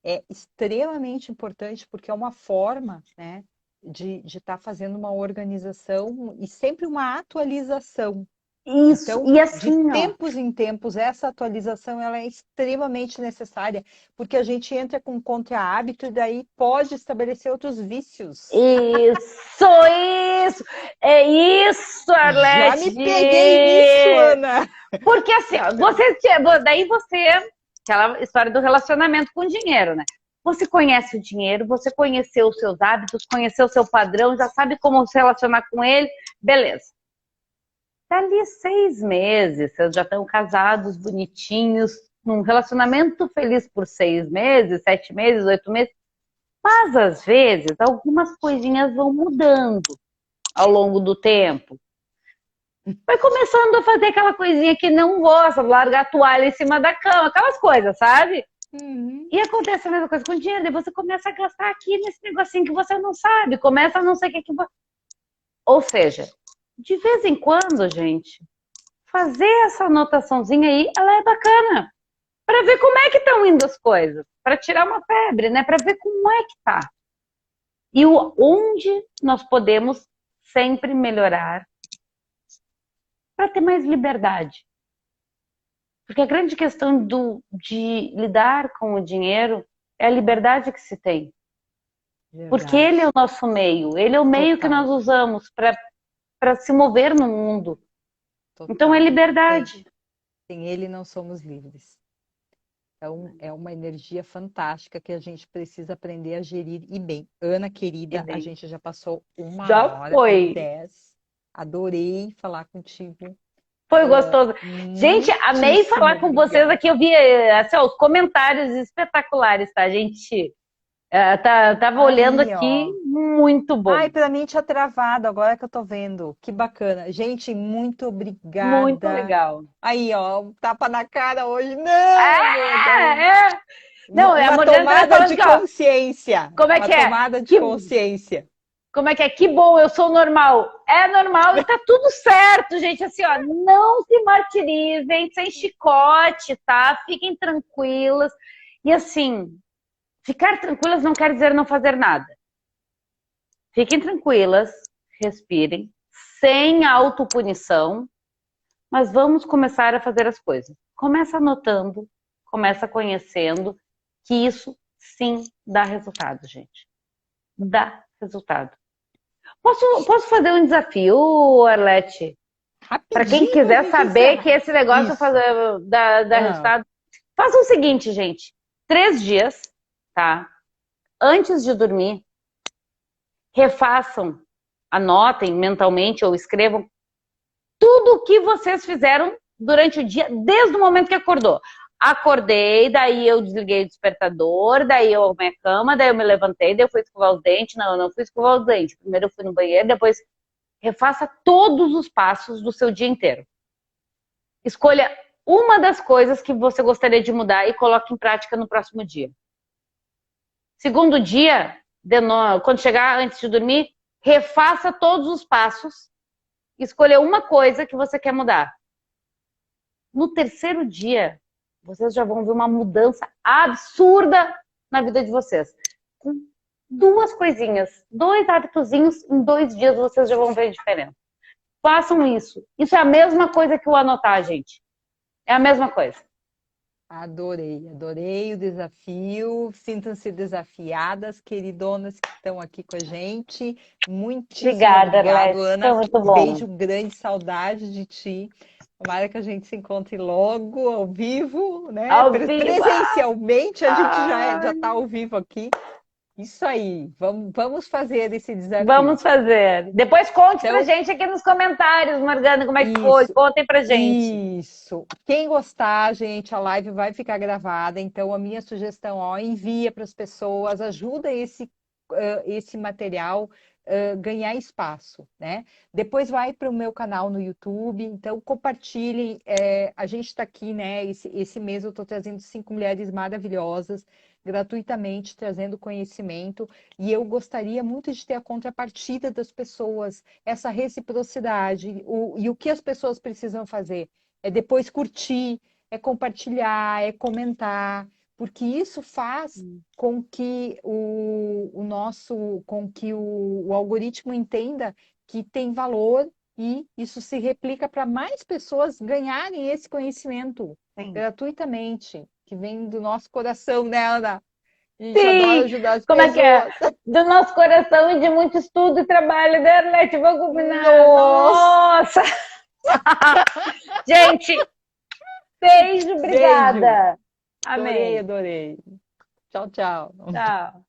É extremamente importante porque é uma forma, né, de estar fazendo uma organização e sempre uma atualização. Isso, Então, e de assim, ó. tempos em tempos, essa atualização ela é extremamente necessária, porque a gente entra com contra-hábito e daí pode estabelecer outros vícios. Isso! É isso, Já Arlete! me peguei nisso, Ana! Porque assim, ó, daí você, aquela história do relacionamento com o dinheiro, né? Você conhece o dinheiro, você conheceu os seus hábitos, conheceu o seu padrão, já sabe como se relacionar com ele, beleza. Dali 6 meses, vocês já estão casados, bonitinhos, num relacionamento feliz por 6 meses, 7 meses, 8 meses. Mas às vezes algumas coisinhas vão mudando ao longo do tempo. Vai começando a fazer aquela coisinha que não gosta, largar a toalha em cima da cama, aquelas coisas, sabe? Uhum. E acontece a mesma coisa com o dinheiro, e você começa a gastar aqui nesse negocinho que você não sabe, começa a não sei o que você... Ou seja, de vez em quando, gente, fazer essa anotaçãozinha aí, ela é bacana. Para ver como é que estão indo as coisas. Para tirar uma febre, né? Para ver como é que tá. E onde nós podemos sempre melhorar para ter mais liberdade. Porque a grande questão de lidar com o dinheiro é a liberdade que se tem. Porque ele é Verdade. o nosso meio, ele é o meio que nós Total, usamos para se mover no mundo. Então é total. liberdade. Sem ele não somos livres. Então, é uma energia fantástica que a gente precisa aprender a gerir e bem. Ana, E querida, a bem, gente já passou uma já hora e foi. 10. Adorei falar contigo. Foi gostoso. Gente, amei falar com vocês aqui. Eu vi assim, os comentários espetaculares, tá, gente? Tava olhando aqui, muito bom. Ai, pra mim tinha travado, agora que eu tô vendo. Que bacana. Gente, muito obrigada. Muito legal. Aí, ó, tapa na cara hoje. Não! Não, é uma tomada de consciência. Como é que é? Uma tomada de consciência. Como é que é? Que bom, eu sou normal. É normal e tá tudo certo, gente. Assim, ó, não se martirizem, sem chicote, tá? Fiquem tranquilas. E assim, ficar tranquilas não quer dizer não fazer nada. Fiquem tranquilas, respirem, sem autopunição, mas vamos começar a fazer as coisas. Começa anotando, começa conhecendo, que isso sim dá resultado, gente. Dá resultado. Posso fazer um desafio, Arlete? Para quem quiser saber que esse negócio dá resultado. Faça o seguinte, gente. 3 dias, tá? Antes de dormir, refaçam, anotem mentalmente ou escrevam tudo o que vocês fizeram durante o dia, desde o momento que acordou. Acordei, daí eu desliguei o despertador, daí eu arrumei a cama, daí eu me levantei, daí eu fui escovar os dentes. Não, eu não fui escovar os dentes. Primeiro eu fui no banheiro, depois refaça todos os passos do seu dia inteiro. Escolha uma das coisas que você gostaria de mudar e coloque em prática no próximo dia. Segundo dia, quando chegar antes de dormir, refaça todos os passos, escolha uma coisa que você quer mudar. No terceiro dia, vocês já vão ver uma mudança absurda na vida de vocês. Com 2 coisinhas, 2 hábitozinhos, em 2 dias vocês já vão ver a diferença. Façam isso. Isso é a mesma coisa que o anotar, gente. É a mesma coisa. Adorei o desafio. Sintam-se desafiadas, queridonas que estão aqui com a gente. Muitíssimo obrigada, Ana. Muito bom. Beijo grande, saudade de ti. Tomara que a gente se encontre logo, ao vivo, né? Presencialmente, a gente já está ao vivo aqui. Isso aí, vamos fazer esse desafio. Vamos fazer. Depois conte pra gente aqui nos comentários, Morgana, como é que foi. Contem pra gente. Isso. Quem gostar, gente, a live vai ficar gravada. Então, a minha sugestão, ó, envia para as pessoas, ajuda esse material ganhar espaço, né? Depois vai para o meu canal no YouTube, então compartilhem. A gente está aqui, né? Esse mês eu estou trazendo 5 mulheres maravilhosas, gratuitamente, trazendo conhecimento, e eu gostaria muito de ter a contrapartida das pessoas, essa reciprocidade, e o que as pessoas precisam fazer? É depois curtir, é compartilhar, é comentar, porque isso faz com que o algoritmo entenda que tem valor e isso se replica para mais pessoas ganharem esse conhecimento gratuitamente, que vem do nosso coração, né, Ana? A gente adora ajudar as pessoas. Como é que é? Do nosso coração e de muito estudo e trabalho, né, Arlete? Vamos combinar. Nossa! Gente, beijo, obrigada. Amém. Adorei. Tchau, tchau. Tchau.